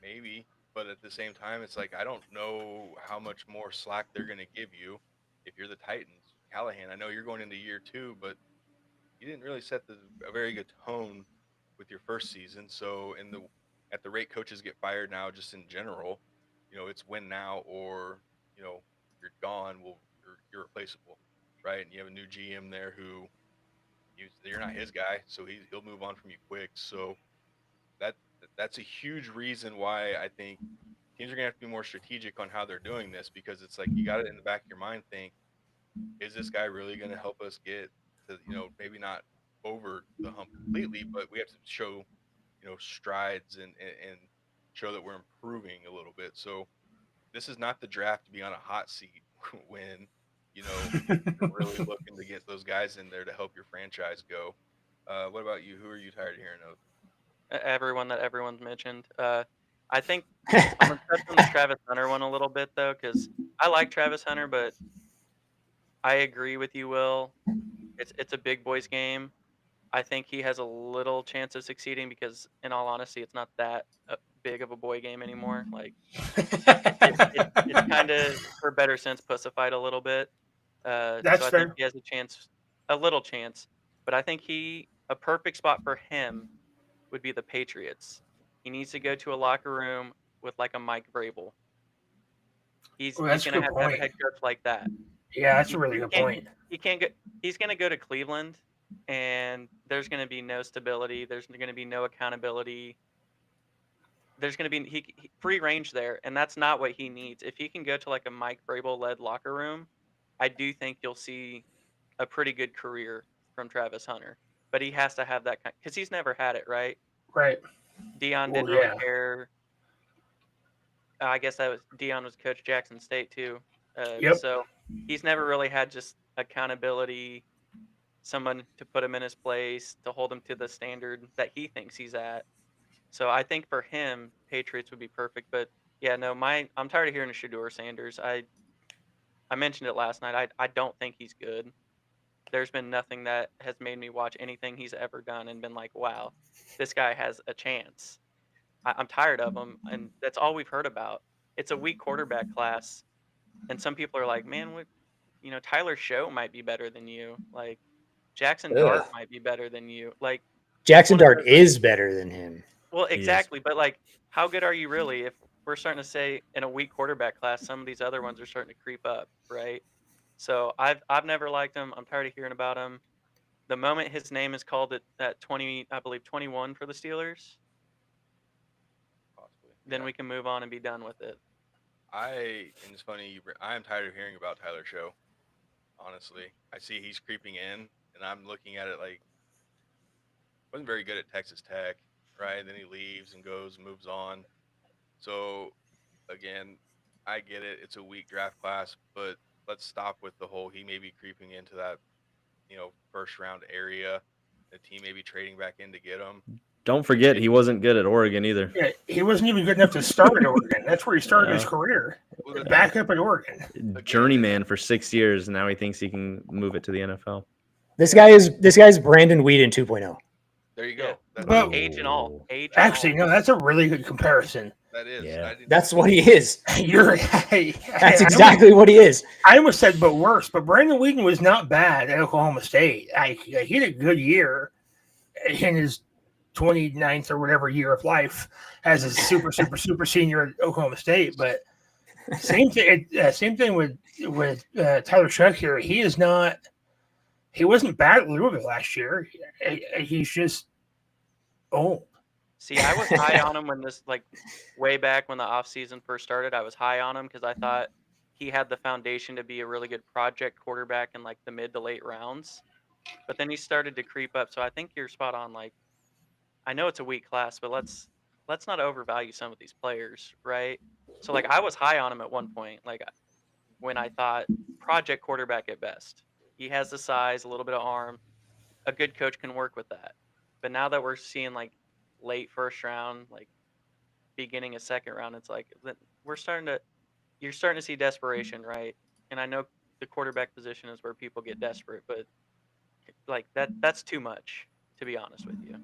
maybe, but at the same time, it's like I don't know how much more slack they're going to give you if you're the Titans. Callahan, I know you're going into year 2, but you didn't really set a very good tone with your first season. So at the rate coaches get fired now, just in general, it's win now or you're gone. Well, you're replaceable, right? And you have a new GM there who you're not his guy, so he'll move on from you quick. So that that's a huge reason why I think teams are gonna have to be more strategic on how they're doing this, because it's like you got it in the back of your mind. Think, is this guy really gonna help us get to maybe not over the hump completely, but we have to show strides and show that we're improving a little bit. So this is not the draft to be on a hot seat when you're really looking to get those guys in there to help your franchise go. What about you? Who are you tired of hearing of? Everyone that everyone's mentioned. I think I'm gonna touch on the Travis Hunter one a little bit though, because I like Travis Hunter, but I agree with you, Will. It's a big boys game. I think he has a little chance of succeeding because, in all honesty, it's not that big of a boy game anymore. Like it's kind of, for better sense, pussified a little bit. That's So I think fair. he has a little chance. But I think a perfect spot for him would be the Patriots. He needs to go to a locker room with like a Mike Vrabel. He's Well, he's that's a gonna good have to have a point. head coach like that. Yeah, that's He, a really he good can't point. he can't get he's gonna go to Cleveland, and there's gonna be no stability. There's gonna be no accountability. There's gonna be free range there, and that's not what he needs. If he can go to like a Mike Vrabel led locker room, I do think you'll see a pretty good career from Travis Hunter. But he has to have that kind, because he's never had it, right? Right. Dion Well, didn't really yeah. care. I guess Dion was coach Jackson State too. Yep. So he's never really had just accountability, someone to put him in his place, to hold him to the standard that he thinks he's at. So I think for him, Patriots would be perfect. But yeah, no, I'm tired of hearing Shedeur Sanders. I mentioned it last night. I don't think he's good. There's been nothing that has made me watch anything he's ever done and been like, wow, this guy has a chance. I'm tired of him, and that's all we've heard about. It's a weak quarterback class, and some people are like, man, Tyler Show might be better than you. Like Jackson Ugh. Dart might be better than you. Like Jackson one of Dart those, is better than him. well, He is. exactly, but like, how good are you really? If we're starting to say in a weak quarterback class, some of these other ones are starting to creep up, right? So I've never liked him. I'm tired of hearing about him. The moment his name is called at 20, I believe 21 for the Steelers, Possibly. then Yeah. we can move on and be done with it. And it's funny, I am tired of hearing about Tyler Show. Honestly, I see he's creeping in, and I'm looking at it like wasn't very good at Texas Tech, right? And then he leaves and goes, moves on. So again, I get it. It's a weak draft class, but let's stop with the whole he may be creeping into that, first round area. The team may be trading back in to get him. Don't forget, he wasn't good at Oregon either. Yeah, he wasn't even good enough to start at Oregon. That's where he started his Yeah. career. Well, the thing Back is, up at Oregon. Journeyman for 6 years. Now he thinks he can move it to the NFL. This guy's Brandon Whedon 2.0. there you Yeah. go. That's But- Age and all. Actually, no, that's a really good comparison. that is. Yeah. I didn't- That's what he is. You're That's exactly what he is. I almost said, but worse. But Brandon Whedon was not bad at Oklahoma State. He had a good year in his 29th or whatever year of life as a super senior at Oklahoma State. But same thing. Same thing with Tyler Shuck here. He is not. He wasn't bad at Louisville last year. He's just old. See, I was high on him when this, like, way back when the offseason first started. I was high on him because I thought he had the foundation to be a really good project quarterback in like the mid to late rounds. But then he started to creep up. So I think you're spot on. Like, I know it's a weak class, but let's not overvalue some of these players, right? So like, I was high on him at one point, like when I thought project quarterback at best. He has the size, a little bit of arm. A good coach can work with that. But now that we're seeing like late first round, like beginning of second round, it's like you're starting to see desperation, right? And I know the quarterback position is where people get desperate, but like that's too much, to be honest with you.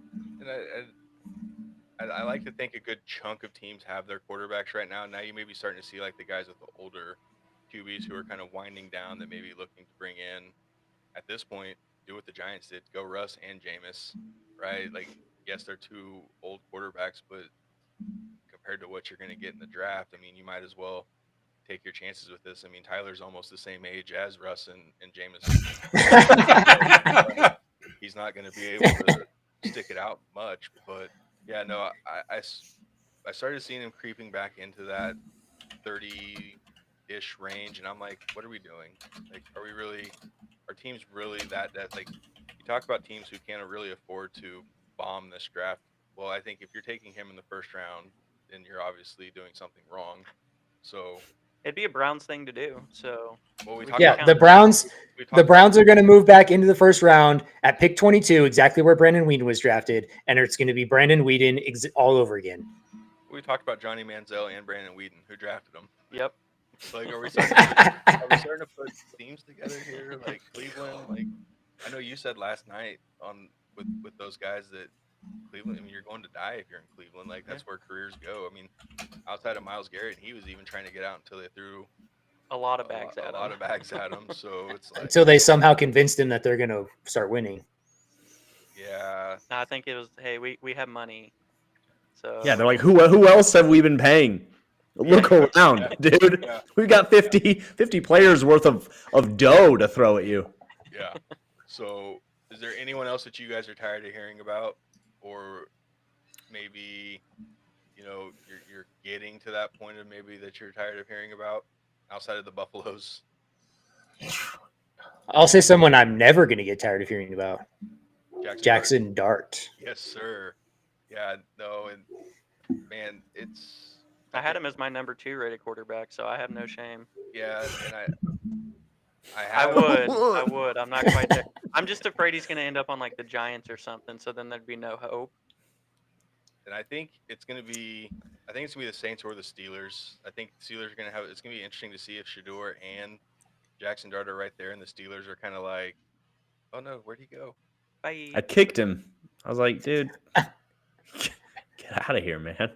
And I like to think a good chunk of teams have their quarterbacks right now. Now you may be starting to see like the guys with the older QBs who are kind of winding down that may be looking to bring in at this point, do what the Giants did, go Russ and Jameis, right? Like, yes, they're two old quarterbacks, but compared to what you're going to get in the draft, I mean, you might as well take your chances with this. I mean, Tyler's almost the same age as Russ and Jameis. He's not going to be able to stick it out much, but yeah, no, I started seeing him creeping back into that 30-ish range, and I'm like, what are we doing? Like, are teams really that like, you talk about teams who can't really afford to bomb this draft. Well, I think if you're taking him in the first round, then you're obviously doing something wrong. So It'd be a Browns thing to do. So the Browns are going to move back into the first round at pick 22, exactly where Brandon Weeden was drafted, and it's going to be Brandon Weeden all over again. We talked about Johnny Manziel and Brandon Weeden, who drafted him. Yep. Like, are we starting to put teams together here? Like Cleveland, like I know you said last night with those guys that Cleveland, I mean, you're going to die if you're in Cleveland. Like, that's where careers go. I mean, outside of Myles Garrett, he was even trying to get out until they threw a lot of bags at him. So it's like, until they somehow convinced him that they're going to start winning. Yeah. No, I think it was, hey, we have money. So yeah, they're like, who else have we been paying? Look around, dude. Yeah. We got 50 players worth of dough to throw at you. Yeah. So is there anyone else that you guys are tired of hearing about? Or maybe, you know, you're getting to that point of maybe that you're tired of hearing about outside of the Buffaloes? I'll say someone I'm never going to get tired of hearing about. Jackson Dart. Yes, sir. Yeah, no, and man, I had him as my number 2 rated quarterback, so I have no shame. Yeah, and I would. I'm not quite there. I'm just afraid he's going to end up on like the Giants or something, so then there'd be no hope. And I think it's going to be the Saints or the Steelers. I think the Steelers are going to have, it's going to be interesting to see if Shedeur and Jackson Dart are right there, and the Steelers are kind of like, oh no, where'd he go? Bye. I kicked him. I was like, dude, get out of here, man.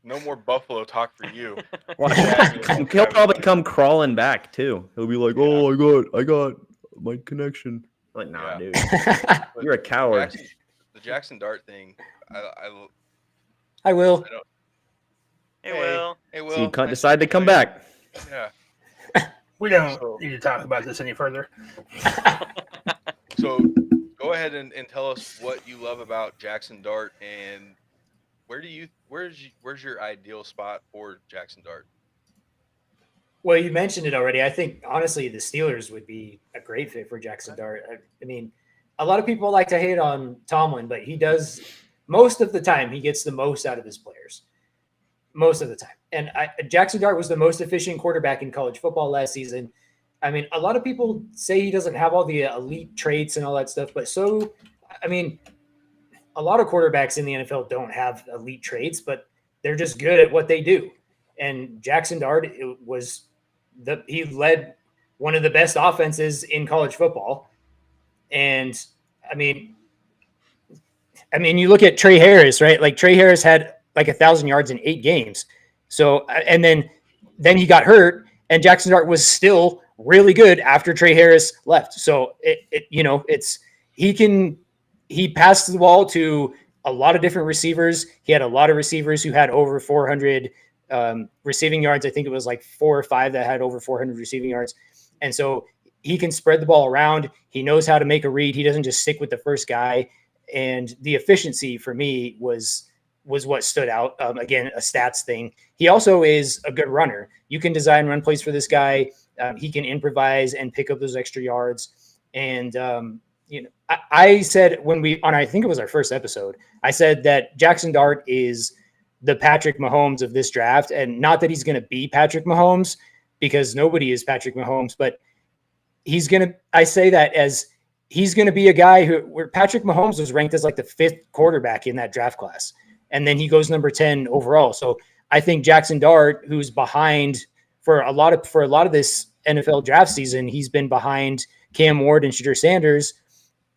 No more Buffalo talk for you. He'll probably come crawling back too. He'll be like, "Oh, I got my connection." I'm like, nah, dude, you're a coward. The Jackson Dart thing, I will. Hey, Will. So you can't decide to come back. Yeah. We don't need to talk about this any further. So go ahead and tell us what you love about Jackson Dart, and where's your ideal spot for Jackson Dart? Well, you mentioned it already. I think honestly the Steelers would be a great fit for Jackson Dart. I mean, a lot of people like to hate on Tomlin, but he does most of the time. He gets the most out of his players most of the time. And Jackson Dart was the most efficient quarterback in college football last season. I mean, a lot of people say he doesn't have all the elite traits and all that stuff, but I mean, a lot of quarterbacks in the NFL don't have elite traits, but they're just good at what they do. And Jackson Dart he led one of the best offenses in college football. And I mean, you look at Trey Harris, right? Like Trey Harris had like 1,000 yards in 8 games. So, and then he got hurt, and Jackson Dart was still really good after Trey Harris left. So he passed the ball to a lot of different receivers. He had a lot of receivers who had over 400 receiving yards. I think it was like 4 or 5 that had over 400 receiving yards. And so he can spread the ball around. He knows how to make a read. He doesn't just stick with the first guy. And the efficiency for me was what stood out. Again, a stats thing. He also is a good runner. You can design run plays for this guy. He can improvise and pick up those extra yards. And, I said I think it was our first episode, I said that Jackson Dart is the Patrick Mahomes of this draft, and not that he's going to be Patrick Mahomes, because nobody is Patrick Mahomes, but I say that as he's going to be a guy where Patrick Mahomes was ranked as like the 5th quarterback in that draft class. And then he goes number 10 overall. So I think Jackson Dart, who's behind for a lot of this NFL draft season, he's been behind Cam Ward and Shedeur Sanders.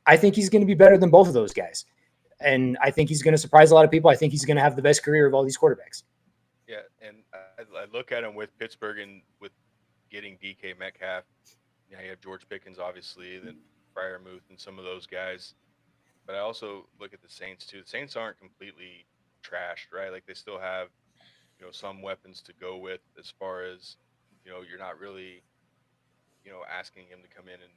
I think he's going to be better than both of those guys. and I think he's going to surprise a lot of people. I think he's going to have the best career of all these quarterbacks. Yeah, and I look at him with Pittsburgh and with getting DK Metcalf. Yeah, you have George Pickens, obviously, then Freiermuth and some of those guys. But I also look at the Saints too. The Saints aren't completely trashed, right? Like they still have, some weapons to go with as far as, you're not really, asking him to come in and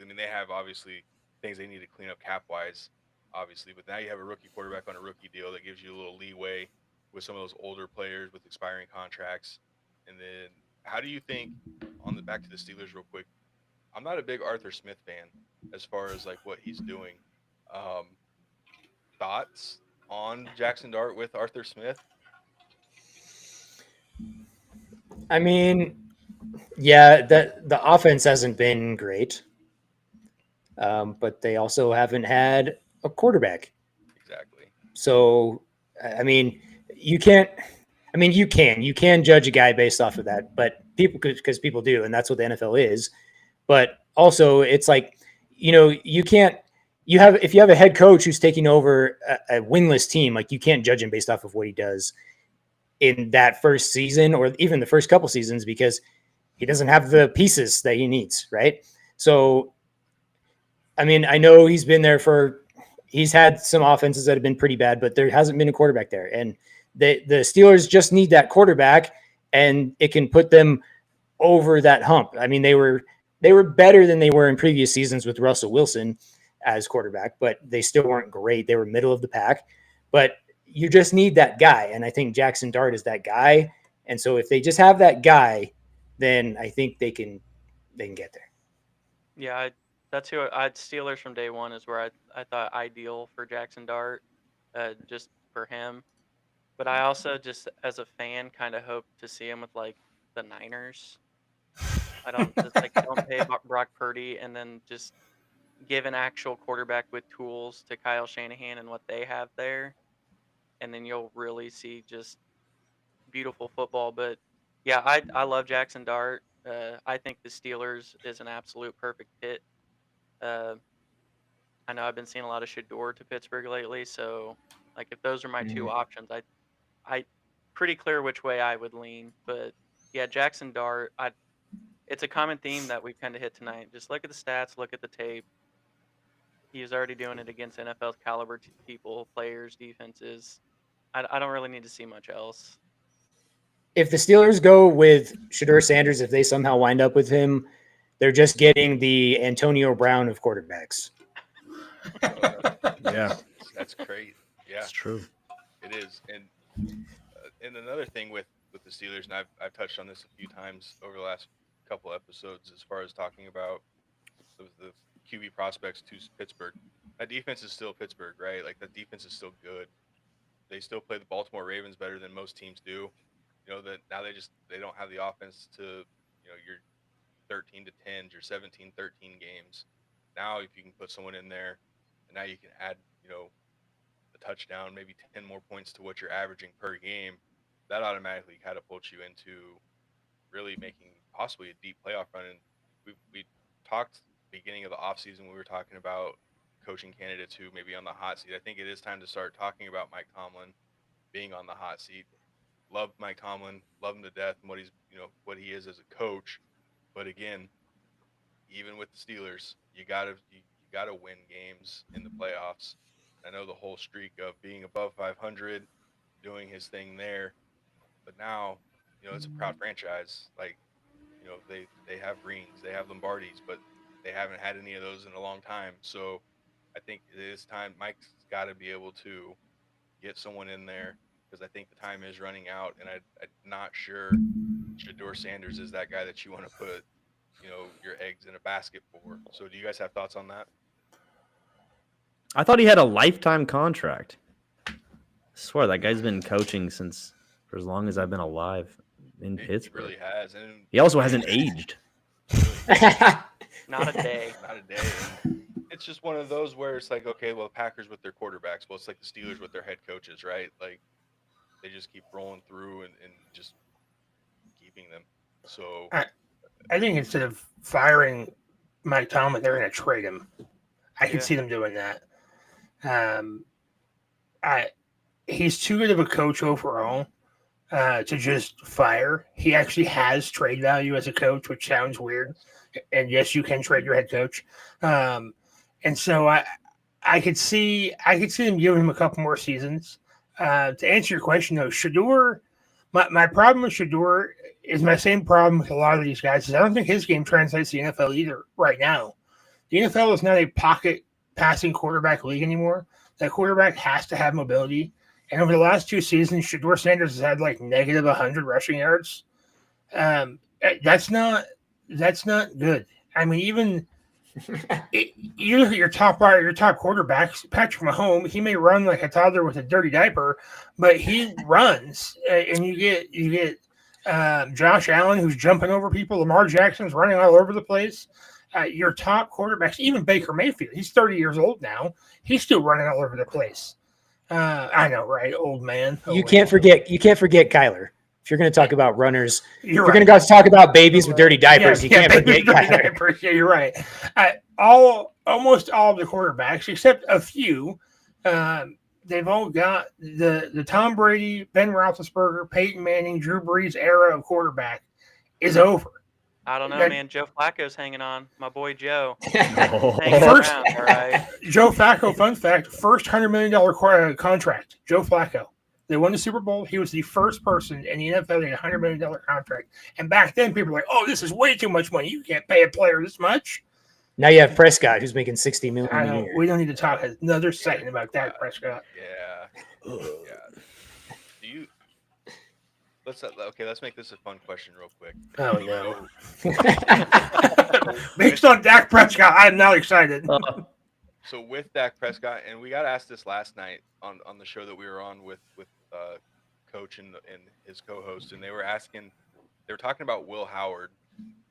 I mean, they have obviously things they need to clean up cap wise, obviously, but now you have a rookie quarterback on a rookie deal that gives you a little leeway with some of those older players with expiring contracts. And then how do you think back to the Steelers real quick? I'm not a big Arthur Smith fan as far as like what he's doing. Thoughts on Jackson Dart with Arthur Smith? I mean, yeah, the offense hasn't been great, but they also haven't had a quarterback. Exactly. So, I mean, you can judge a guy based off of that, but because people do, and that's what the NFL is. But also, it's like, you can't. If you have a head coach who's taking over a winless team, like you can't judge him based off of what he does in that first season or even the first couple seasons because he doesn't have the pieces that he needs, right? So, I mean, I know he's had some offenses that have been pretty bad, but there hasn't been a quarterback there. And the Steelers just need that quarterback, and it can put them over that hump. I mean, they were better than they were in previous seasons with Russell Wilson as quarterback, but they still weren't great. They were middle of the pack, but you just need that guy. And I think Jackson Dart is that guy. And so if they just have that guy, then I think they can get there. Yeah, that's who I'd Steelers from day one is where I thought ideal for Jackson Dart, just for him. But I also just as a fan kind of hope to see him with like the Niners. I don't pay Brock Purdy and then just give an actual quarterback with tools to Kyle Shanahan and what they have there, and then you'll really see just beautiful football. But yeah, I love Jackson Dart. I think the Steelers is an absolute perfect fit. I know I've been seeing a lot of Shador to Pittsburgh lately, so like if those are my two options, I pretty clear which way I would lean. But yeah, Jackson Dart, it's a common theme that we've kind of hit tonight. Just look at the stats, look at the tape. He's already doing it against NFL caliber people, players, defenses. I don't really need to see much else. If the Steelers go with Shedeur Sanders, if they somehow wind up with him, they're just getting the Antonio Brown of quarterbacks. Yeah, that's great. Yeah, it's true. It is. And another thing with the Steelers, and I've touched on this a few times over the last couple episodes, as far as talking about the QB prospects to Pittsburgh. That defense is still Pittsburgh, right? Like that defense is still good. They still play the Baltimore Ravens better than most teams do. That now they don't have the offense to, your 13-10, your 17-13 games. Now if you can put someone in there, and now you can add, a touchdown, maybe 10 more points to what you're averaging per game, that automatically catapults you into really making possibly a deep playoff run. And we talked beginning of the offseason, we were talking about coaching candidates who may be on the hot seat. I think it is time to start talking about Mike Tomlin being on the hot seat. Love Mike Tomlin, love him to death and what he is as a coach. But again, even with the Steelers, you gotta win games in the playoffs. I know the whole streak of being above 500, doing his thing there, but now, it's a proud franchise. Like, they have rings, they have Lombardis, but they haven't had any of those in a long time. So I think it is time. Mike's got to be able to get someone in there because I think the time is running out, and I'm not sure Shedeur Sanders is that guy that you want to put, your eggs in a basket for. So do you guys have thoughts on that? I thought he had a lifetime contract. I swear that guy's been coaching since for as long as I've been alive in Pittsburgh. He really has. And he also hasn't aged. Not a day. Not a day. And it's just one of those where it's like, okay, well, Packers with their quarterbacks. Well, it's like the Steelers with their head coaches, right? Like, they just keep rolling through and just keeping them. So I think instead of firing Mike Tomlin, they're going to trade him. I can see them doing that. He's too good of a coach overall to just fire. He actually has trade value as a coach, which sounds weird. And yes, you can trade your head coach. And so I could see them giving him a couple more seasons. To answer your question, though, Shedeur, my problem with Shedeur is my same problem with a lot of these guys. Is I don't think his game translates to the NFL either right now. The NFL is not a pocket passing quarterback league anymore. That quarterback has to have mobility. And over the last 2 seasons, Shedeur Sanders has had like negative 100 rushing yards. That's not good. I mean, even you look at your top quarterbacks, Patrick Mahomes, he may run like a toddler with a dirty diaper, but he runs. And you get Josh Allen, who's jumping over people. Lamar Jackson's running all over the place. Your top quarterbacks, even Baker Mayfield, he's 30 years old now. He's still running all over the place. I know, right? Old man. You can't forget Kyler. If you're going to talk about runners, you're going to go talk about babies with dirty diapers. You can't forget Kyler. Diapers. Yeah, you're right. Almost all of the quarterbacks, except a few, they've all got the Tom Brady, Ben Roethlisberger, Peyton Manning, Drew Brees era of quarterback is over. I don't know, man. Joe Flacco's hanging on. My boy Joe. First, around, all right. Joe Flacco, fun fact, first $100 million contract. Joe Flacco. They won the Super Bowl. He was the first person in the NFL to get a $100 million contract. And back then, people were like, oh, this is way too much money. You can't pay a player this much. Now you have Prescott, who's making $60 million I a know. year. We don't need to talk another second about Dak Prescott. Yeah. Let's make this a fun question real quick. Oh, no. Based on Dak Prescott, I am now excited. So with Dak Prescott, and we got asked this last night on the show that we were on with Coach and his co-host, and they were talking about Will Howard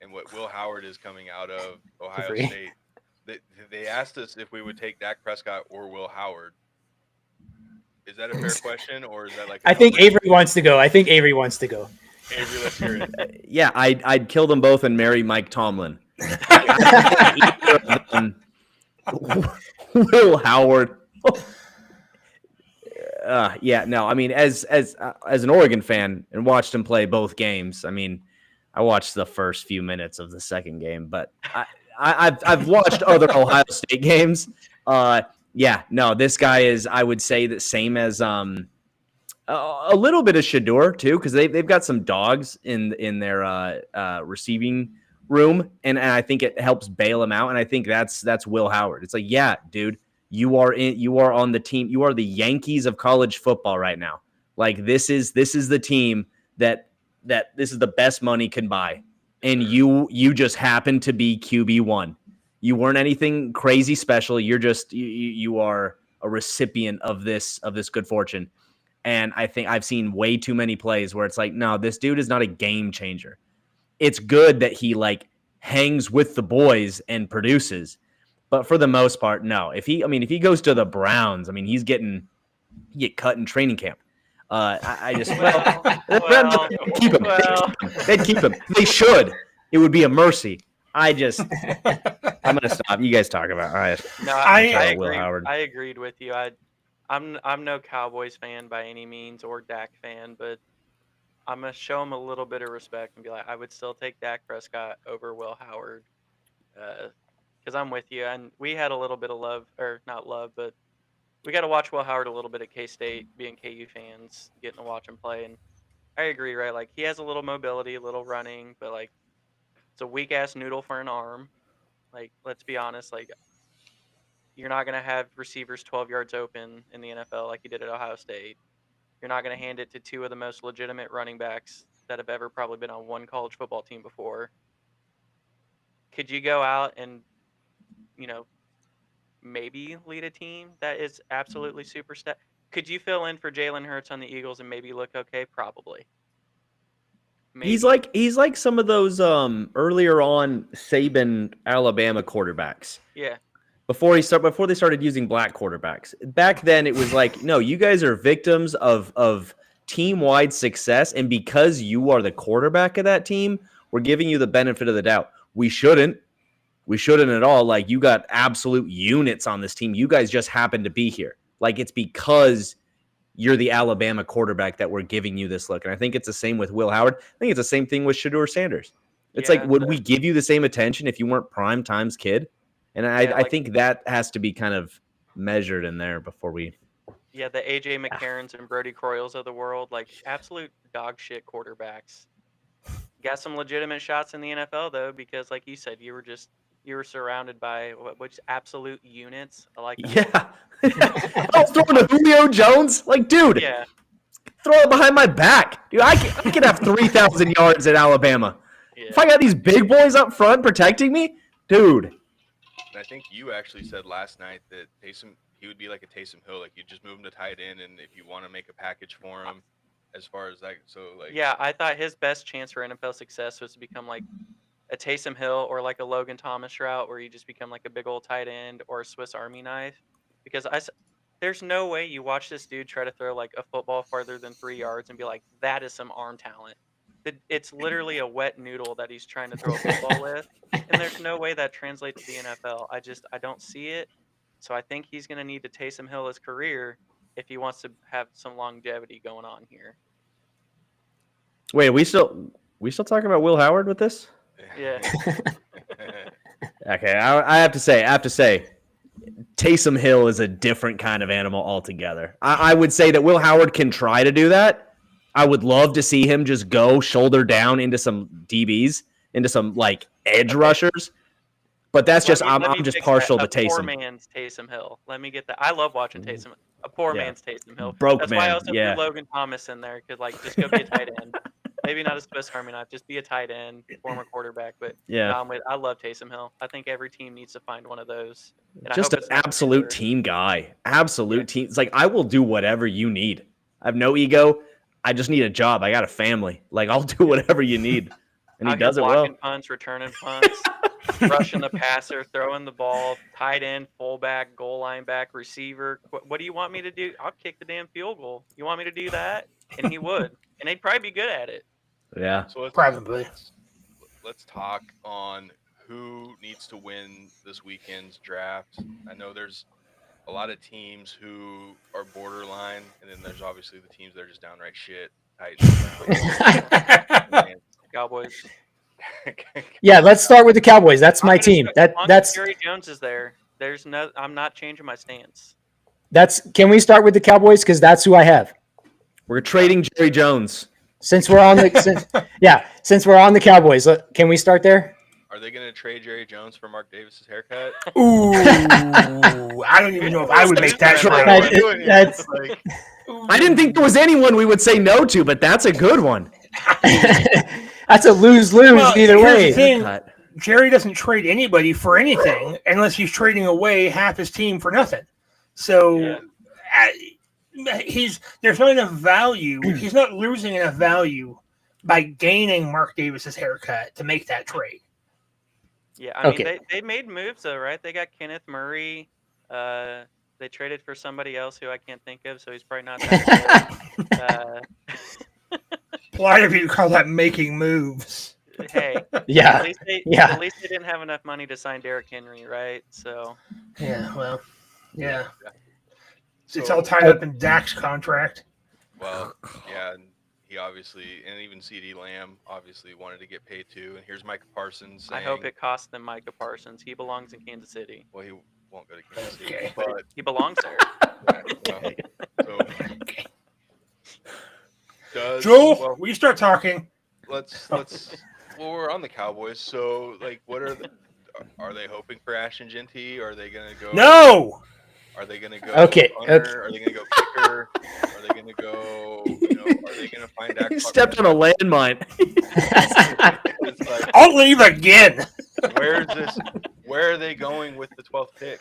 and what Will Howard is coming out of Ohio State. They asked us if we would take Dak Prescott or Will Howard. Is that a fair question, or is that like? I think Avery wants to go. Avery, let's hear it. Yeah, I'd kill them both and marry Mike Tomlin. Will Howard. Yeah, no. I mean, as an Oregon fan and watched him play both games. I mean, I watched the first few minutes of the second game, but I've watched other Ohio State games. Yeah, no, this guy is, I would say, the same as a little bit of Shedeur too, because they've got some dogs in their receiving room, and I think it helps bail him out. And I think that's Will Howard. It's like, yeah, dude, you are on the team. You are the Yankees of college football right now. Like this is the team that this is the best money can buy, and you just happen to be QB1. You weren't anything crazy special. You're just you are a recipient of this good fortune. And I think I've seen way too many plays where it's like, no, this dude is not a game changer. It's good that he like hangs with the boys and produces, but for the most part, no. If he goes to the Browns, I mean, he get cut in training camp. I just keep him. They'd keep him. They should. It would be a mercy. I'm gonna stop. You guys talk about. I Will agree. Howard. I agreed with you. I'm no Cowboys fan by any means or Dak fan, but I'm gonna show him a little bit of respect and be like, I would still take Dak Prescott over Will Howard, because I'm with you. And we had a little bit of love, or not love, but we got to watch Will Howard a little bit at K-State, being KU fans, getting to watch him play. And I agree, right? Like he has a little mobility, a little running, but like it's a weak ass noodle for an arm. Like let's be honest, like you're not gonna have receivers 12 yards open in the NFL like you did at Ohio State. You're not going to hand it to two of the most legitimate running backs that have ever probably been on one college football team before. Could you go out and, maybe lead a team that is absolutely super stat? Could you fill in for Jalen Hurts on the Eagles and maybe look okay? Probably. Maybe. He's like some of those earlier on Saban Alabama quarterbacks. Yeah. Before they started using black quarterbacks. Back then, it was like, no, you guys are victims of team-wide success, and because you are the quarterback of that team, we're giving you the benefit of the doubt. We shouldn't at all. Like, you got absolute units on this team. You guys just happen to be here. Like, it's because you're the Alabama quarterback that we're giving you this look. And I think it's the same with Will Howard. I think it's the same thing with Shedeur Sanders. It's like, would we give you the same attention if you weren't prime times kid? And I think that has to be kind of measured in there before we. Yeah, the AJ McCarrons and Brody Croyles of the world, like absolute dog shit quarterbacks. Got some legitimate shots in the NFL though, because like you said, you were surrounded by which absolute units. Like I was throwing to Julio Jones, like dude. Yeah. Throw it behind my back, dude. I could have 3,000 yards at Alabama. Yeah. If I got these big boys up front protecting me, dude. I think you actually said last night that he would be like a Taysom Hill. Like you just move him to tight end, and if you want to make a package for him, as far as that, so like. Yeah, I thought his best chance for NFL success was to become like a Taysom Hill or like a Logan Thomas route, where you just become like a big old tight end or a Swiss Army knife. Because there's no way you watch this dude try to throw like a football farther than 3 yards and be like, that is some arm talent. It's literally a wet noodle that he's trying to throw a football with, and there's no way that translates to the NFL. I don't see it. So I think he's going to need to Taysom Hill his career if he wants to have some longevity going on here. Wait, we still talking about Will Howard with this? Yeah. Okay, I have to say, Taysom Hill is a different kind of animal altogether. I would say that Will Howard can try to do that. I would love to see him just go shoulder down into some DBs, into some like edge rushers. But that's I'm just partial to Taysom. Poor man's Taysom Hill. Let me get that. I love watching Taysom. A poor man's Taysom Hill. Broke that's man. why I also yeah. threw Logan Thomas in there, because like just go be a tight end. Maybe not a Swiss Army knife, just be a tight end, former quarterback. But yeah, I love Taysom Hill. I think every team needs to find one of those. And just an absolute team guy. Absolute team. It's like, I will do whatever you need. I have no ego. I just need a job. I got a family. Like, I'll do whatever you need. And he does it well. Blocking punts, returning punts, rushing the passer, throwing the ball, tight end, fullback, goal line back, receiver. What do you want me to do? I'll kick the damn field goal. You want me to do that? And he would. And he'd probably be good at it. Yeah. So probably. Let's talk on who needs to win this weekend's draft. I know there's a lot of teams who are borderline, and then there's obviously the teams that are just downright shit. Cowboys. Yeah, let's start with the Cowboys. That's my team. That's Jerry Jones is there. I'm not changing my stance. Can we start with the Cowboys, because that's who I have. We're trading Jerry Jones. Since we're on the Cowboys, can we start there? Are they going to trade Jerry Jones for Mark Davis's haircut? Ooh, I don't even know if I would make that trade. I didn't think there was anyone we would say no to, but that's a good one. That's a lose-lose either way. Jerry doesn't trade anybody for anything unless he's trading away half his team for nothing. So there's not enough value. He's not losing enough value by gaining Mark Davis's haircut to make that trade. Yeah, I mean, they made moves though, right? They got Kenneth Murray. They traded for somebody else who I can't think of, so he's probably not that good. A lot of you call that making moves. Hey, yeah, at least they didn't have enough money to sign Derrick Henry, right? So yeah. It's all tied up in Dak's contract. Well, yeah, and he obviously, and even CD Lamb obviously wanted to get paid too. And here's Micah Parsons saying, I hope it costs them Micah Parsons. He belongs in Kansas City. Well, he won't go to Kansas City, but he belongs there. Joel, will you start talking? Let's. Well, we're on the Cowboys, so like, are they hoping for Ashton Genty? Are they gonna go? No. Are they going to go punter? Are they going to go kicker? Are they going to go, are they going to find Dak? He stepped on a landmine. Like, I'll leave again. Where are they going with the 12th pick?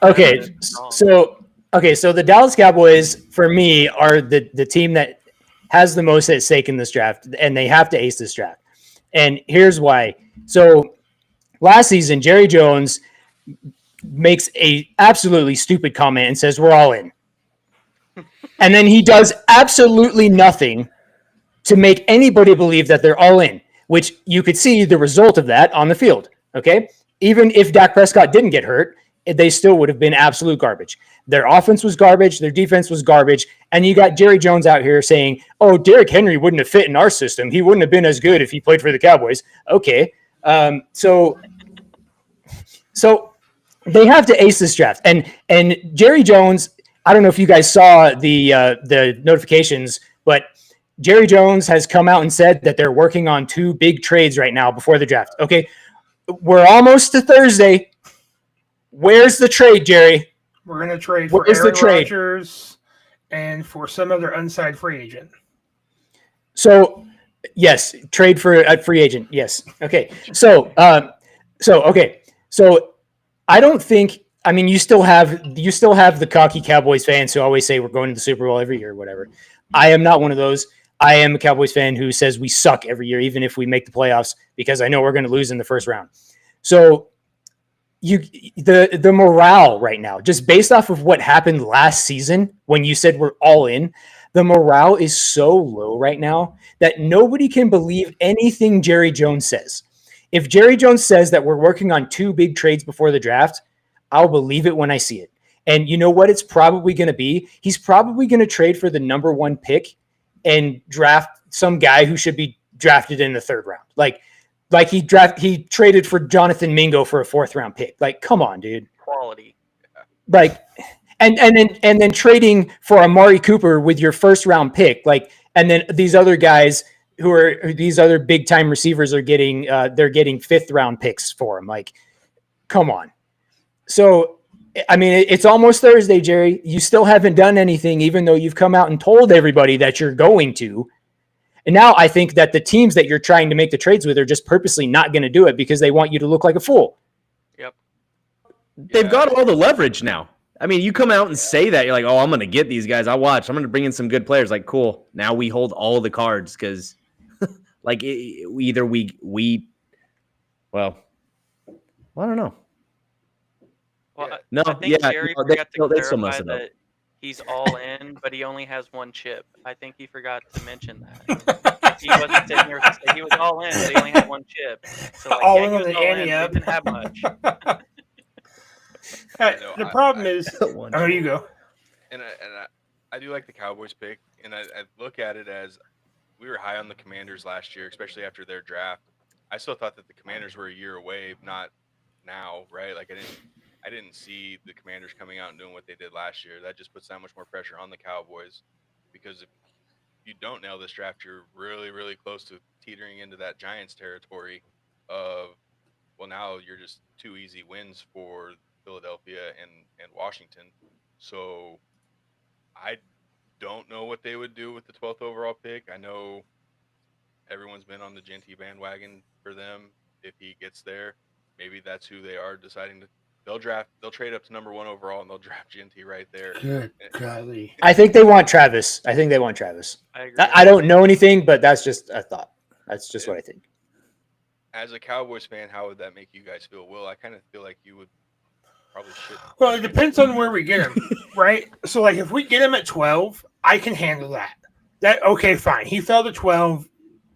Okay, so the Dallas Cowboys, for me, are the team that has the most at stake in this draft, and they have to ace this draft. And here's why. So last season, Jerry Jones makes a absolutely stupid comment and says, we're all in. And then he does absolutely nothing to make anybody believe that they're all in, which you could see the result of that on the field. Okay. Even if Dak Prescott didn't get hurt, they still would have been absolute garbage. Their offense was garbage. Their defense was garbage. And you got Jerry Jones out here saying, oh, Derrick Henry wouldn't have fit in our system. He wouldn't have been as good if he played for the Cowboys. Okay. So they have to ace this draft. And Jerry Jones, I don't know if you guys saw the notifications, but Jerry Jones has come out and said that they're working on 2 big trades right now before the draft. Okay. We're almost to Thursday. Where's the trade, Jerry? We're going to trade for Aaron Rodgers and for some other unsigned free agent. So, yes, trade for a free agent. Yes. Okay. So I don't think. I mean, you still have the cocky Cowboys fans who always say we're going to the Super Bowl every year or whatever. I am not one of those. I am a Cowboys fan who says we suck every year, even if we make the playoffs, because I know we're going to lose in the first round. So the morale right now, just based off of what happened last season when you said we're all in, the morale is so low right now that nobody can believe anything Jerry Jones says. If Jerry Jones says that we're working on 2 big trades before the draft, I'll believe it when I see it. And you know what it's probably going to be? He's probably going to trade for the number 1 pick and draft some guy who should be drafted in the 3rd round. Like he traded for Jonathan Mingo for a 4th round pick. Like, come on, dude. Quality. Like, and then trading for Amari Cooper with your 1st round pick. Like, and then these other guys these other big time receivers are getting, they're getting 5th round picks for him. Like, come on. So, I mean, it's almost Thursday, Jerry. You still haven't done anything, even though you've come out and told everybody that you're going to. And now I think that the teams that you're trying to make the trades with are just purposely not going to do it because they want you to look like a fool. Yep. They've got all the leverage now. I mean, you come out and say that. You're like, oh, I'm going to get these guys. I'm going to bring in some good players. Like, cool. Now we hold all the cards because, like, either well, I don't know. Well, no, I think Jerry forgot to they still clarify mess it up. that he's all in, but he only has 1 chip. I think he forgot to mention that. He wasn't sitting here to say he was all in, but he only had 1 chip. So like, All yeah, in he on was the all ante in, up. but he didn't have much. The problem is, oh, you go. And I do like the Cowboys pick, and I look at it as we were high on the Commanders last year, especially after their draft. I still thought that the Commanders were a year away, not now, right? Like I didn't see the Commanders coming out and doing what they did last year. That just puts that much more pressure on the Cowboys, because if you don't nail this draft, you're really, really close to teetering into that Giants territory of, well, now you're just 2 easy wins for Philadelphia and Washington. So I don't know what they would do with the 12th overall pick. I know everyone's been on the Genty bandwagon for them. If he gets there, maybe that's who they are deciding to. They'll trade up to number 1 overall and they'll draft Genty right there. Good golly. I think they want Travis. I agree. I don't know anything, but that's just a thought. That's just what I think. As a Cowboys fan, how would that make you guys feel? Will, I kind of feel like you would probably should. Well, it depends on where we get him, right? So, like, if we get him at 12, I can handle that. Okay, fine. He fell to 12.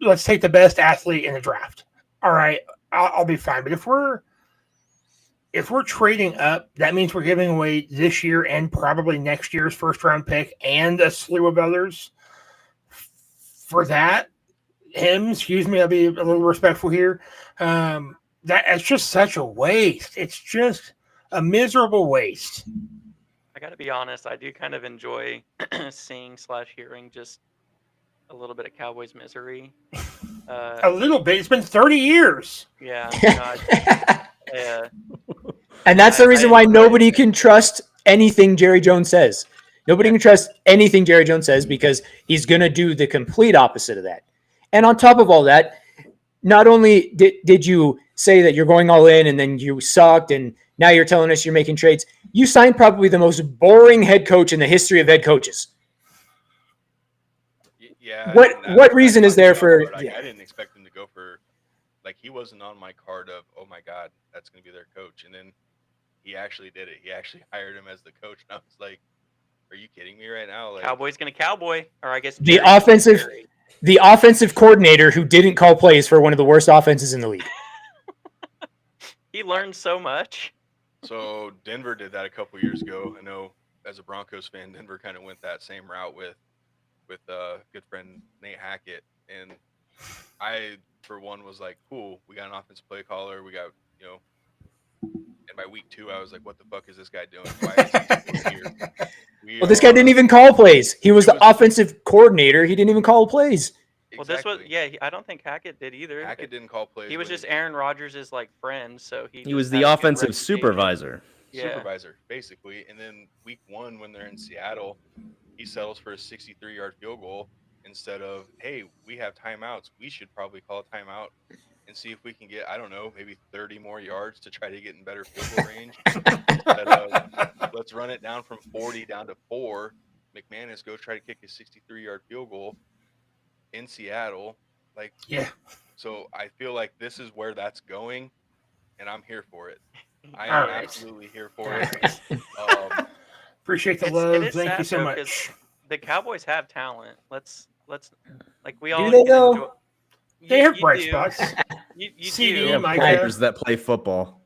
Let's take the best athlete in the draft. All right, I'll be fine. But if we're trading up, that means we're giving away this year and probably next year's 1st round pick and a slew of others. For that, I'll be a little respectful here. It's just such a waste. It's just a miserable waste. I got to be honest, I do kind of enjoy seeing / hearing just a little bit of Cowboys misery. A little bit. It's been 30 years. Yeah. And that's the reason why nobody can trust anything Jerry Jones says. Nobody can trust anything Jerry Jones says because he's going to do the complete opposite of that. And on top of all that, not only did you say that you're going all in and then you sucked and now you're telling us you're making trades, you signed probably the most boring head coach in the history of head coaches. Yeah. What reason is there for? I didn't expect him to go for, like, he wasn't on my card of, oh my God, that's going to be their coach. And then he actually did it. He actually hired him as the coach. And I was like, are you kidding me right now? Like, Cowboys going to cowboy, or I guess the offensive coordinator who didn't call plays for one of the worst offenses in the league. He learned so much. So Denver did that a couple years ago. I know as a Broncos fan, Denver kind of went that same route with good friend Nate Hackett, and I for one was like, cool, we got an offensive play caller, we got and by week 2 I was like, what the fuck is this guy doing? Why is he still here? Well, this guy didn't even call plays. He was the offensive coordinator. He didn't even call plays. Well, this was I don't think Hackett did either. Hackett didn't call plays. He was just Aaron Rodgers' like friend, so he was the offensive supervisor. Supervisor, basically. And then week 1, when they're in Seattle, he settles for a 63-yard field goal instead of, hey, we have timeouts. We should probably call a timeout and see if we can get, I don't know, maybe 30 more yards to try to get in better field goal range. Instead of, let's run it down from 40 down to 4. McManus go try to kick a 63-yard field goal in Seattle. So I feel like this is where that's going, and I'm here for it. I am absolutely here for it. Appreciate the love. Thank you so much. The Cowboys have talent. Let's like we all. Do they though? They have bright spots. You CD, do. Players that play football.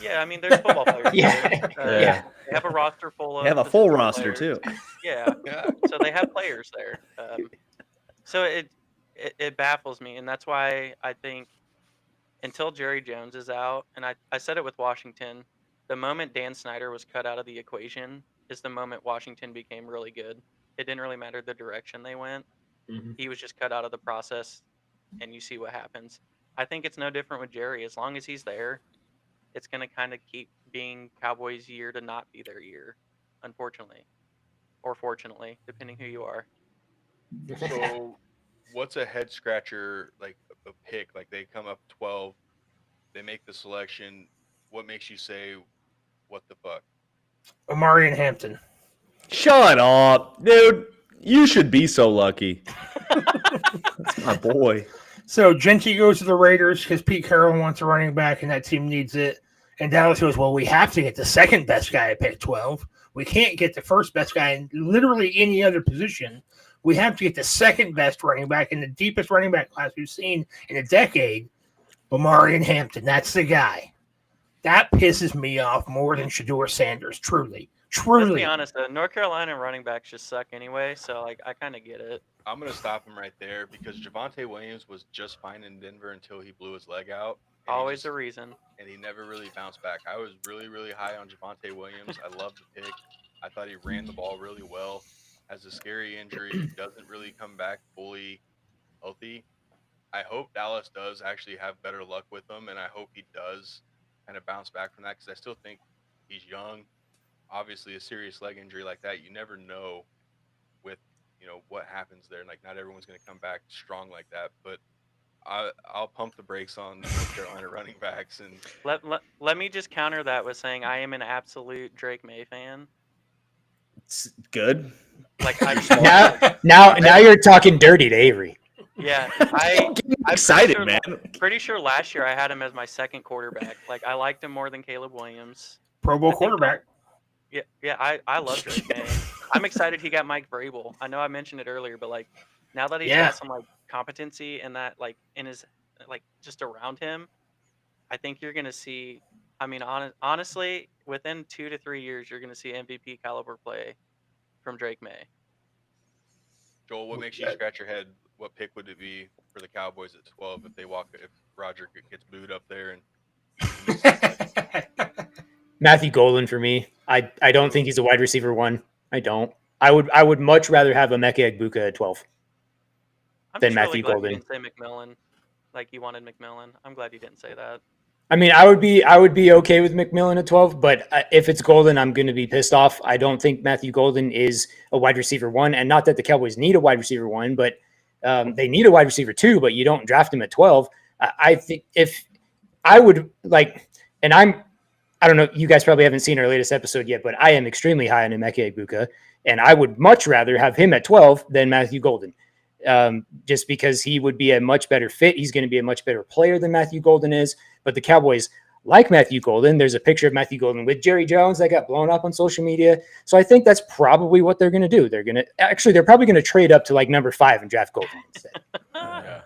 Yeah, I mean, there's football players. Yeah. They have a roster full of. They have a full roster players. too. Yeah. So they have players there. So it baffles me, and that's why I think until Jerry Jones is out, and I said it with Washington, the moment Dan Snyder was cut out of the equation is the moment Washington became really good. It didn't really matter the direction they went. Mm-hmm. He was just cut out of the process, and you see what happens. I think it's no different with Jerry. As long as he's there, it's going to kind of keep being Cowboys' year to not be their year, unfortunately. Or fortunately, depending who you are. So what's a head scratcher, like a pick? Like they come up 12, they make the selection. What makes you say, what the fuck? Omari and Hampton. Shut up, dude. You should be so lucky. That's my boy. So Gentry goes to the Raiders because Pete Carroll wants a running back and that team needs it. And Dallas goes, well, we have to get the second best guy at pick 12. We can't get the first best guy in literally any other position. We have to get the second best running back in the deepest running back class we've seen in a decade. Omari and Hampton, that's the guy. That pisses me off more than Shedeur Sanders, truly. Let's be honest, North Carolina running backs just suck anyway, so like I kind of get it. I'm going to stop him right there because Javonte Williams was just fine in Denver until he blew his leg out. Always a reason. And he never really bounced back. I was really, really high on Javonte Williams. I loved the pick. I thought he ran the ball really well. Has a scary injury, doesn't really come back fully healthy. I hope Dallas does actually have better luck with him, and I hope he does kind of bounce back from that because I still think he's young. Obviously, a serious leg injury like that, you never know with, what happens there. Like, not everyone's going to come back strong like that, but I'll pump the brakes on North Carolina running backs. And let me just counter that with saying I am an absolute Drake May fan. It's good. Like now you're talking dirty to Avery. Yeah, I'm excited, man. Pretty sure last year I had him as my second quarterback. Like I liked him more than Caleb Williams. Pro Bowl quarterback. Yeah, I love Drake May. I'm excited he got Mike Vrabel. I know I mentioned it earlier, but like now that he's got some like competency and that like in his like just around him, I think you're gonna see. I mean, honestly, within 2 to 3 years, you're gonna see MVP caliber play from Drake May. Joel, what makes you scratch your head? What pick would it be for the Cowboys at 12 if Roger gets booed up there and Matthew Golden for me. I don't think he's a wide receiver one. I don't. I would much rather have Emeka Egbuka at 12 than Matthew Golden. You didn't say McMillan, like you wanted McMillan. I'm glad you didn't say that. I mean, I would be okay with McMillan at 12, but if it's Golden, I'm going to be pissed off. I don't think Matthew Golden is a wide receiver one, and not that the Cowboys need a wide receiver one, but they need a wide receiver two, but you don't draft him at 12. I think if I would like, and I don't know, you guys probably haven't seen our latest episode yet, but I am extremely high on Emeka Egbuka, and I would much rather have him at 12 than Matthew Golden, just because he would be a much better fit. He's going to be a much better player than Matthew Golden is, but the Cowboys like Matthew Golden. There's a picture of Matthew Golden with Jerry Jones that got blown up on social media. So I think that's probably what they're going to do. They're probably going to trade up to like number 5 and draft Golden instead. Yeah.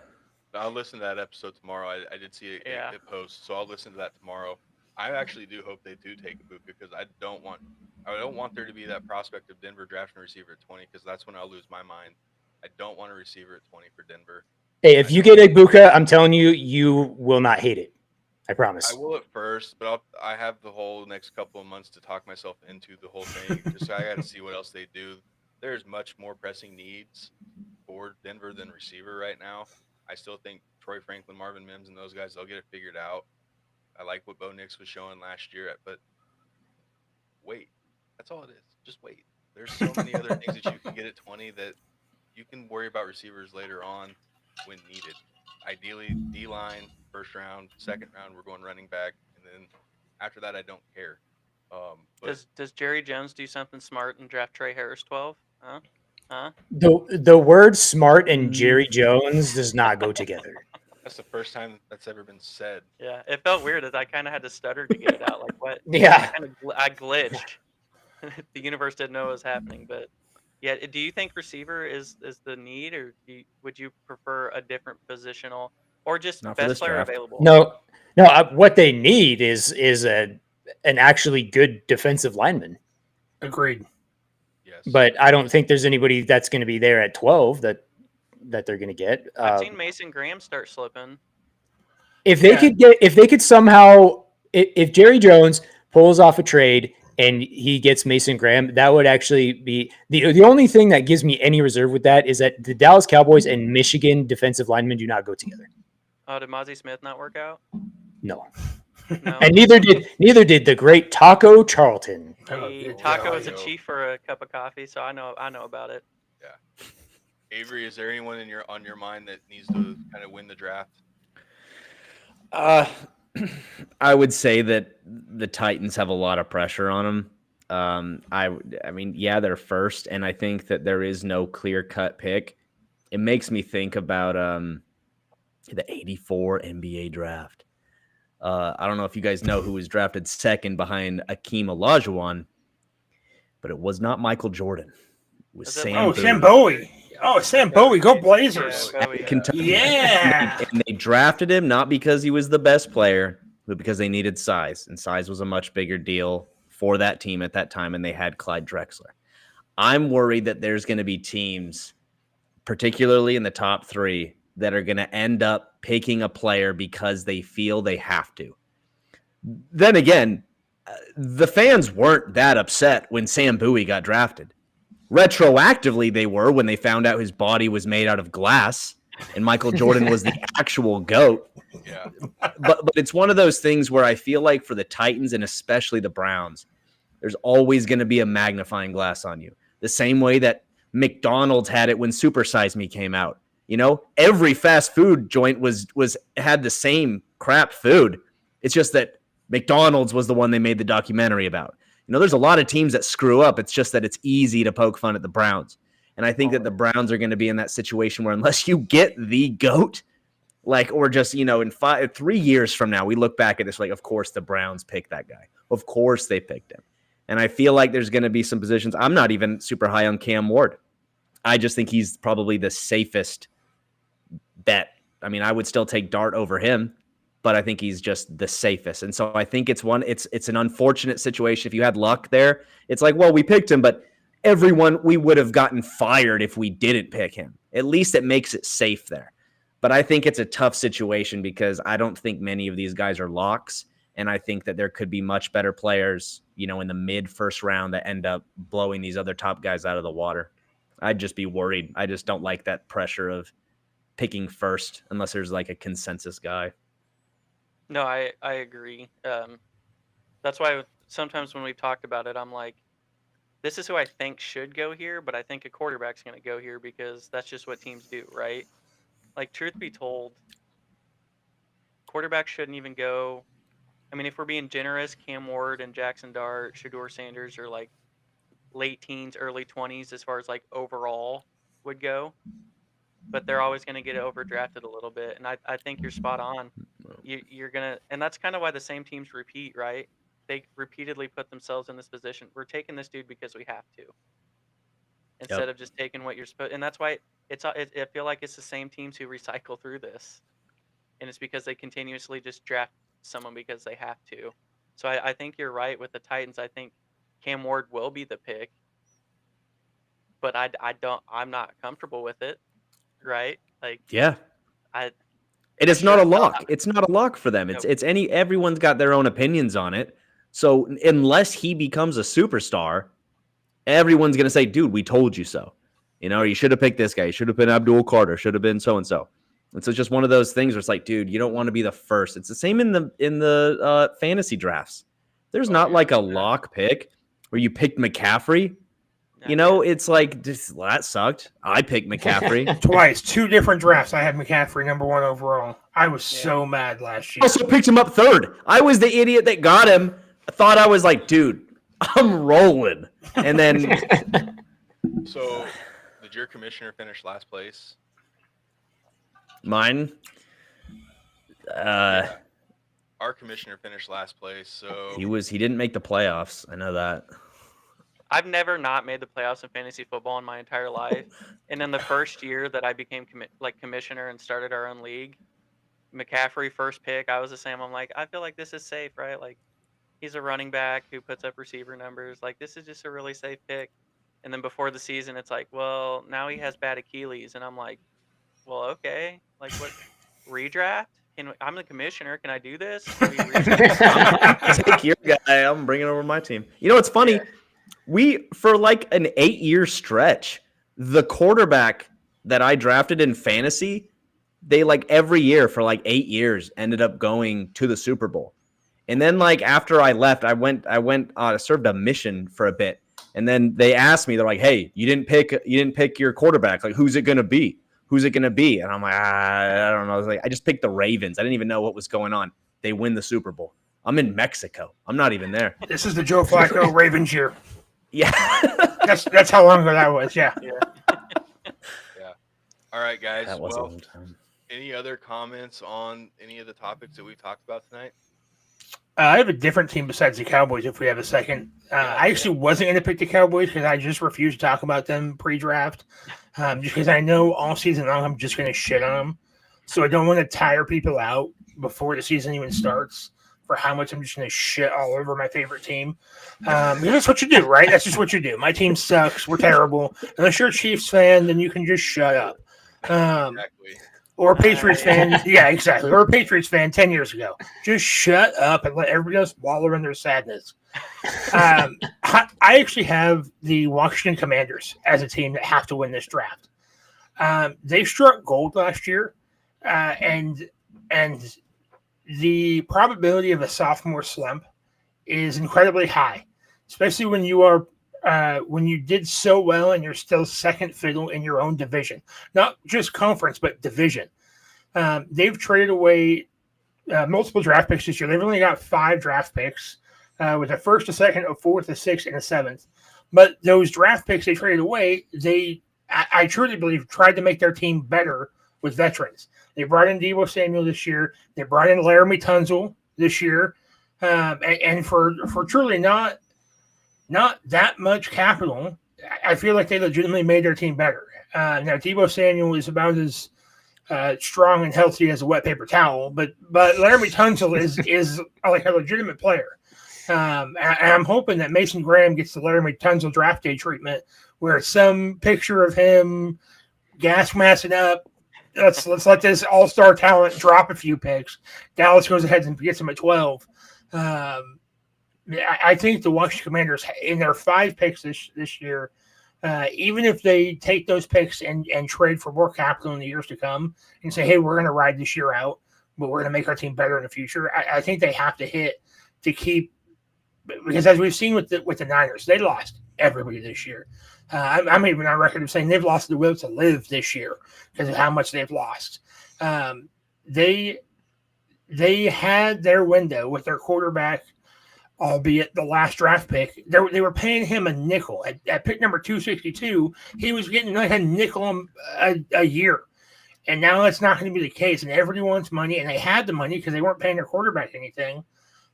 I'll listen to that episode tomorrow. I did see it post, so I'll listen to that tomorrow. I actually do hope they do take Ibuka because I don't want there to be that prospect of Denver drafting a receiver at 20 because that's when I'll lose my mind. I don't want a receiver at 20 for Denver. Hey, if you get Ibuka, I'm telling you, you will not hate it. I promise. I will at first, but I have the whole next couple of months to talk myself into the whole thing. Just I got to see what else they do. There's much more pressing needs for Denver than receiver right now. I still think Troy Franklin, Marvin Mims, and those guys, they'll get it figured out. I like what Bo Nix was showing last year, but wait. That's all it is. Just wait. There's so many other things that you can get at 20 that you can worry about receivers later on when needed. Ideally, D-line, first round, second round, we're going running back, and then after that, I don't care. But Does Jerry Jones do something smart and draft Trey Harris 12? Huh? The word smart and Jerry Jones does not go together. that's the first time that's ever been said. Yeah, it felt weird that I kind of had to stutter to get it out. Like what? Yeah. I glitched. The universe didn't know what was happening, but yeah. Do you think receiver is the need, or would you prefer a different positional, or just Not for best this player draft. available? No. What they need is an actually good defensive lineman. Agreed. Yes. But I don't think there's anybody that's going to be there at 12 that they're going to get. I've seen Mason Graham start slipping. If they could somehow, if Jerry Jones pulls off a trade and he gets Mason Graham, that would actually be the only thing that gives me any reserve with that is that the Dallas Cowboys and Michigan defensive linemen do not go together. Oh, did Mozzie Smith not work out? No. No. And neither did the great Taco Charlton. Taco is a chief for a cup of coffee, so I know about it. Yeah. Avery, is there anyone on your mind that needs to kind of win the draft? I would say that the Titans have a lot of pressure on them. I mean, yeah, they're first, and I think that there is no clear-cut pick. It makes me think about the '84 NBA draft. I don't know if you guys know who was drafted second behind Akeem Olajuwon, but it was not Michael Jordan. It was Sam Bowie. Sam Bowie. Oh, Sam Bowie. Go Blazers. Yeah, Bowie, Kentucky. Yeah. And they drafted him not because he was the best player, but because they needed size. And size was a much bigger deal for that team at that time, and they had Clyde Drexler. I'm worried that there's going to be teams, particularly in the top three, that are going to end up picking a player because they feel they have to. Then again, the fans weren't that upset when Sam Bowie got drafted. Retroactively, they were when they found out his body was made out of glass and Michael Jordan was the actual GOAT. Yeah. But it's one of those things where I feel like for the Titans and especially the Browns, there's always going to be a magnifying glass on you. The same way that McDonald's had it when Super Size Me came out. You know, every fast food joint had the same crap food. It's just that McDonald's was the one they made the documentary about. You know, there's a lot of teams that screw up. It's just that it's easy to poke fun at the Browns. And I think that the Browns are going to be in that situation where unless you get the GOAT, or just, in 3 years from now, we look back at this, of course the Browns picked that guy. Of course they picked him. And I feel like there's going to be some positions. I'm not even super high on Cam Ward. I just think he's probably the safest bet. I mean, I would still take Dart over him, but I think he's just the safest. And so I think it's an unfortunate situation. If you had luck there, it's like, well, we picked him, but we would have gotten fired if we didn't pick him. At least it makes it safe there. But I think it's a tough situation because I don't think many of these guys are locks. And I think that there could be much better players, in the mid first round that end up blowing these other top guys out of the water. I'd just be worried. I just don't like that pressure of picking first unless there's a consensus guy. No, I agree. That's why sometimes when we've talked about it, I'm like, this is who I think should go here, but I think a quarterback's going to go here because that's just what teams do, right? Truth be told, quarterbacks shouldn't even go. I mean, if we're being generous, Cam Ward and Jackson Dart, Shedeur Sanders are late teens, early 20s as far as overall would go. But they're always going to get overdrafted a little bit. And I think you're spot on. You're going to – and that's kind of why the same teams repeat, right? They repeatedly put themselves in this position. We're taking this dude because we have to instead of just taking what you're supposed – and that's why I feel like it's the same teams who recycle through this. And it's because they continuously just draft someone because they have to. So I think you're right with the Titans. I think Cam Ward will be the pick, but I'm not comfortable with it, right? Like Yeah. I It is I not a should've lock. thought- It's not a lock for them. Nope. Everyone's got their own opinions on it. So unless he becomes a superstar, everyone's gonna say, dude, we told you so. You know, or you should have picked this guy. You should have been Abdul Carter, should have been so and so. And so it's just one of those things where it's like, dude, you don't want to be the first. It's the same in the fantasy drafts. There's not like a lock pick where you picked McCaffrey. You know, it's like well, that sucked. I picked McCaffrey. Twice, 2 different drafts. I had McCaffrey number 1 overall. I was so mad last year. Also picked him up 3rd. I was the idiot that got him. I thought I was like, dude, I'm rolling. And then So, did your commissioner finish last place? mine, Yeah. Our commissioner finished last place, so he didn't make the playoffs. I know that. I've never not made the playoffs in fantasy football in my entire life. And then the first year that I became commissioner and started our own league, McCaffrey first pick, I was the same. I'm like, I feel like this is safe, right? Like he's a running back who puts up receiver numbers. Like this is just a really safe pick. And then before the season, it's like, well, now he has bad Achilles, and I'm like, well, okay, like what redraft? I'm the commissioner. Can I do this? Can we redraft? Take your guy. I'm bringing over my team. You know what's funny? Yeah. We for like an 8-year stretch, the quarterback that I drafted in fantasy, they like every year for like 8 years ended up going to the Super Bowl. And then like after I left, I served a mission for a bit. And then they asked me, they're like, "Hey, you didn't pick your quarterback. Like, who's it going to be? Who's it going to be?" And I'm like, I don't know. I was like, I just picked the Ravens. I didn't even know what was going on. They win the Super Bowl. I'm in Mexico. I'm not even there. This is the Joe Flacco Ravens year. Yeah. That's how long ago that was. Yeah. All right, guys. That was a Well, long time. any other comments on any of the topics that we've talked about tonight? I have a different team besides the Cowboys if we have a second. I actually wasn't going to pick the Cowboys because I just refused to talk about them pre-draft. Just because I know all season long I'm just going to shit on them. So I don't want to tire people out before the season even starts for how much I'm just going to shit all over my favorite team. That's what you do, right? That's just what you do. My team sucks. We're terrible. Unless you're a Chiefs fan, then you can just shut up. Exactly. Or a Patriots fan. Yeah, exactly. Or a Patriots fan 10 years ago. Just shut up and let everybody else wallow in their sadness. I actually have the Washington Commanders as a team that have to win this draft. They struck gold last year, and the probability of a sophomore slump is incredibly high, especially when you are when you did so well and you're still second fiddle in your own division, not just conference, but division. They've traded away multiple draft picks this year. They've only got 5 draft picks with a first, a second, a fourth, a sixth, and a seventh. But those draft picks they traded away, I truly believe, tried to make their team better with veterans. They brought in Deebo Samuel this year. They brought in Laramie Tunsil this year. And for truly not that much capital, I feel like they legitimately made their team better. Now, Deebo Samuel is about as strong and healthy as a wet paper towel, but Laramie Tunsil is like a legitimate player. And I'm hoping that Mason Graham gets the Laramie Tunsil draft day treatment, where some picture of him gas massing up. Let's let this all-star talent drop a few picks. Dallas goes ahead and gets him at 12. I think the Washington Commanders, in their 5 picks this year, even if they take those picks and trade for more capital in the years to come and say, hey, we're going to ride this year out, but we're going to make our team better in the future, I think they have to hit to keep, because as we've seen with the Niners, they lost everybody this year. I'm even on record of saying they've lost the will to live this year because of how much they've lost. They had their window with their quarterback, albeit the last draft pick. They were paying him a nickel. At pick number 262, he was getting like a nickel a year. And now that's not going to be the case. And everybody wants money, and they had the money because they weren't paying their quarterback anything.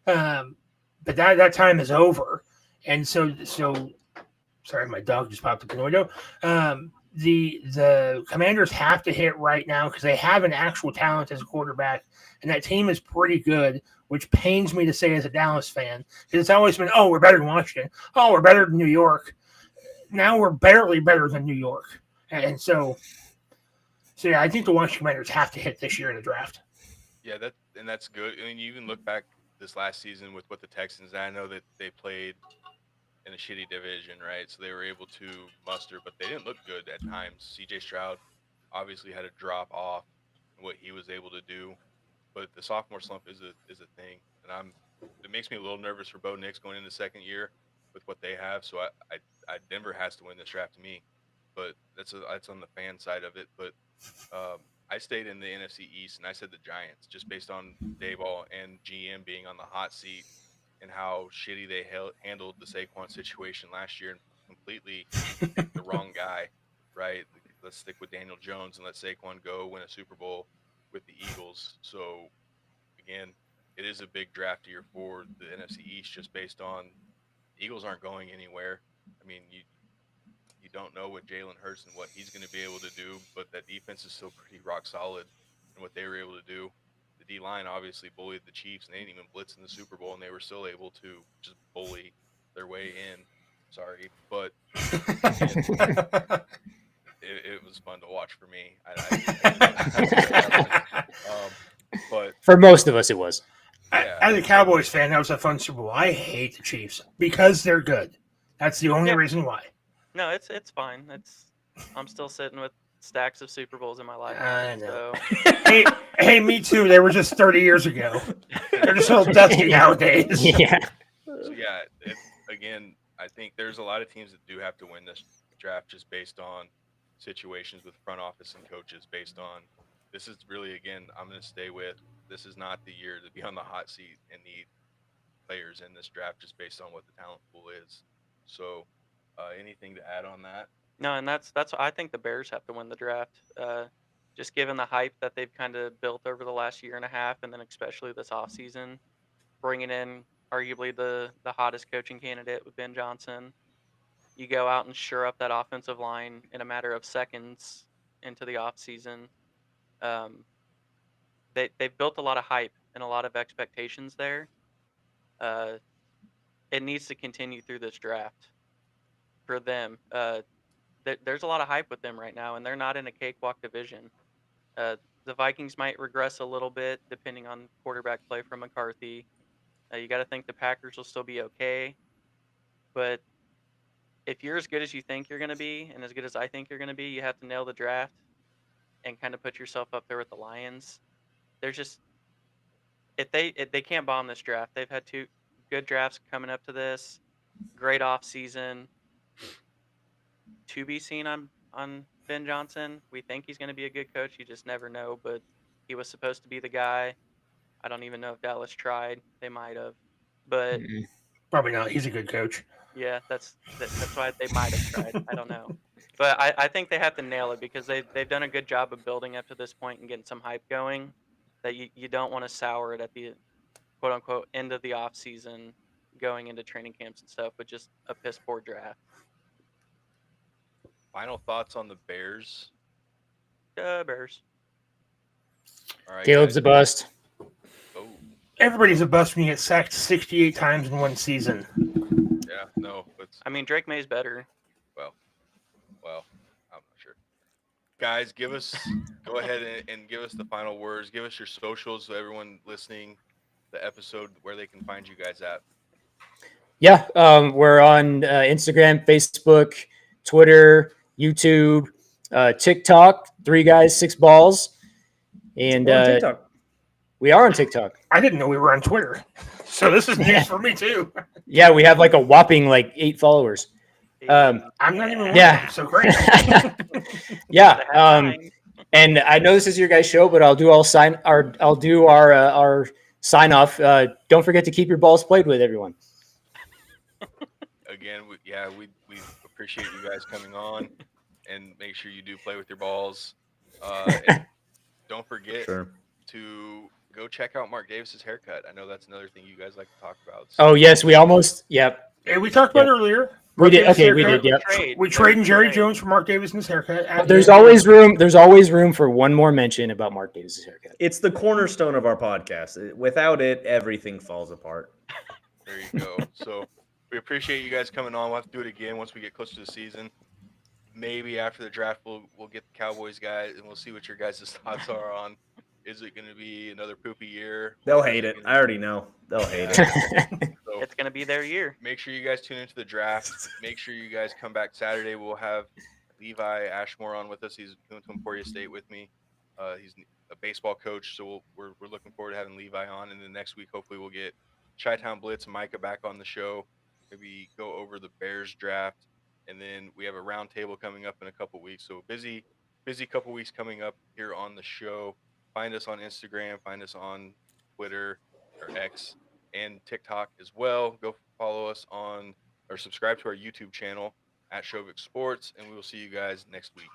But that time is over. And so sorry, my dog just popped up in the window. the Commanders have to hit right now because they have an actual talent as a quarterback, and that team is pretty good, which pains me to say as a Dallas fan because it's always been, oh, we're better than Washington. Oh, we're better than New York. Now we're barely better than New York. And so yeah, I think the Washington Commanders have to hit this year in the draft. Yeah, that's good. I mean, you even look back this last season with what the Texans. I know that they played in a shitty division, right? So they were able to muster, but they didn't look good at times. C.J. Stroud obviously had to drop off in what he was able to do, but the sophomore slump is a thing, and it makes me a little nervous for Bo Nix going into second year with what they have. So I Denver has to win this draft to me, but that's on the fan side of it. But I stayed in the NFC East, and I said the Giants, just based on Daboll and GM being on the hot seat and how shitty they handled the Saquon situation last year and completely picked the wrong guy, right? Let's stick with Daniel Jones and let Saquon go win a Super Bowl with the Eagles. So, again, it is a big draft year for the NFC East just based on the Eagles aren't going anywhere. I mean, you don't know what Jalen Hurts and what he's going to be able to do, but that defense is still pretty rock solid in what they were able to do. The D-line obviously bullied the Chiefs, and they didn't even blitz in the Super Bowl, and they were still able to just bully their way in. Sorry, but it was fun to watch for me. But for most of us, it was. yeah. As a Cowboys fan, that was a fun Super Bowl. I hate the Chiefs because they're good. That's the only reason why. No, it's fine. I'm still sitting with stacks of Super Bowls in my life. I know. So Hey, me too. They were just 30 years ago. They're just a little dusty nowadays. Yeah. So yeah, again, I think there's a lot of teams that do have to win this draft just based on situations with front office and coaches. Based on this is really, again, I'm going to stay with this is not the year to be on the hot seat and need players in this draft just based on what the talent pool is. So, anything to add on that? no, and that's I think the Bears have to win the draft. Just given the hype that they've kind of built over the last year and a half, and then especially this offseason, bringing in arguably the hottest coaching candidate with Ben Johnson. You go out and shore up that offensive line in a matter of seconds into the offseason. They've built a lot of hype and a lot of expectations there. It needs to continue through this draft for them. There's a lot of hype with them right now, and they're not in a cakewalk division. The Vikings might regress a little bit depending on quarterback play from McCarthy. You got to think the Packers will still be okay. But if you're as good as you think you're going to be and as good as I think you're going to be, you have to nail the draft and kind of put yourself up there with the Lions. There's just if they can't bomb this draft. They've had two good drafts coming up to this. Great off season. To be seen on Ben Johnson. We think he's going to be a good coach. You just never know, but he was supposed to be the guy. I don't even know if Dallas tried. They might have, but Probably not. He's a good coach. yeah, that's why they might have tried. I don't know, but I think they have to nail it because they've done a good job of building up to this point and getting some hype going. That you don't want to sour it at the quote unquote end of the off season, going into training camps and stuff with just a piss poor draft. Final thoughts on the Bears? Bears. All right, Caleb's guys. a bust. Oh, Everybody's a bust when you get sacked 68 times in one season. yeah, no, it's I mean, Drake May's better. well, I'm not sure. Guys, go ahead and give us the final words. Give us your socials so everyone listening the episode where they can find you guys at. Yeah, we're on Instagram, Facebook, Twitter, YouTube, TikTok. 3 guys, 6 balls, and We're on TikTok. we are on TikTok. I didn't know we were on Twitter. So this is news for me, too. Yeah, we have like a whopping 8 followers. I'm not even Yeah. so great. Yeah, and I know this is your guys' show, but I'll do our sign off. Don't forget to keep your balls played with, everyone. Again, we appreciate you guys coming on, and make sure you do play with your balls. And don't forget to go check out Mark Davis's haircut. I know that's another thing you guys like to talk about. So. Oh yes, we almost. Yep. Hey, we talked about it earlier. We did. Davis Okay, we haircut. did. Yep. Trade. We There's traded the Jerry trade. Jones for Mark Davison's haircut. There's always room. There's always room for one more mention about Mark Davis' haircut. It's the cornerstone of our podcast. Without it, everything falls apart. There you go. So we appreciate you guys coming on. We'll have to do it again once we get closer to the season. Maybe after the draft, we'll get the Cowboys guys, and we'll see what your guys' thoughts are on. Is it going to be another poopy year? They'll Is hate it. gonna I already know. They'll hate it. So It's gonna be their year. make sure you guys tune into the draft. Make sure you guys come back Saturday. We'll have Levi Ashmore on with us. He's going to Emporia State with me. He's a baseball coach, so we're looking forward to having Levi on. And then next week, hopefully, we'll get Chi-Town Blitz and Micah back on the show. Maybe go over the Bears draft, and then we have a roundtable coming up in a couple weeks. So busy couple weeks coming up here on the show. Find us on Instagram. Find us on Twitter or X and TikTok as well. Go follow us on or subscribe to our YouTube channel at Shovik Sports, and we will see you guys next week.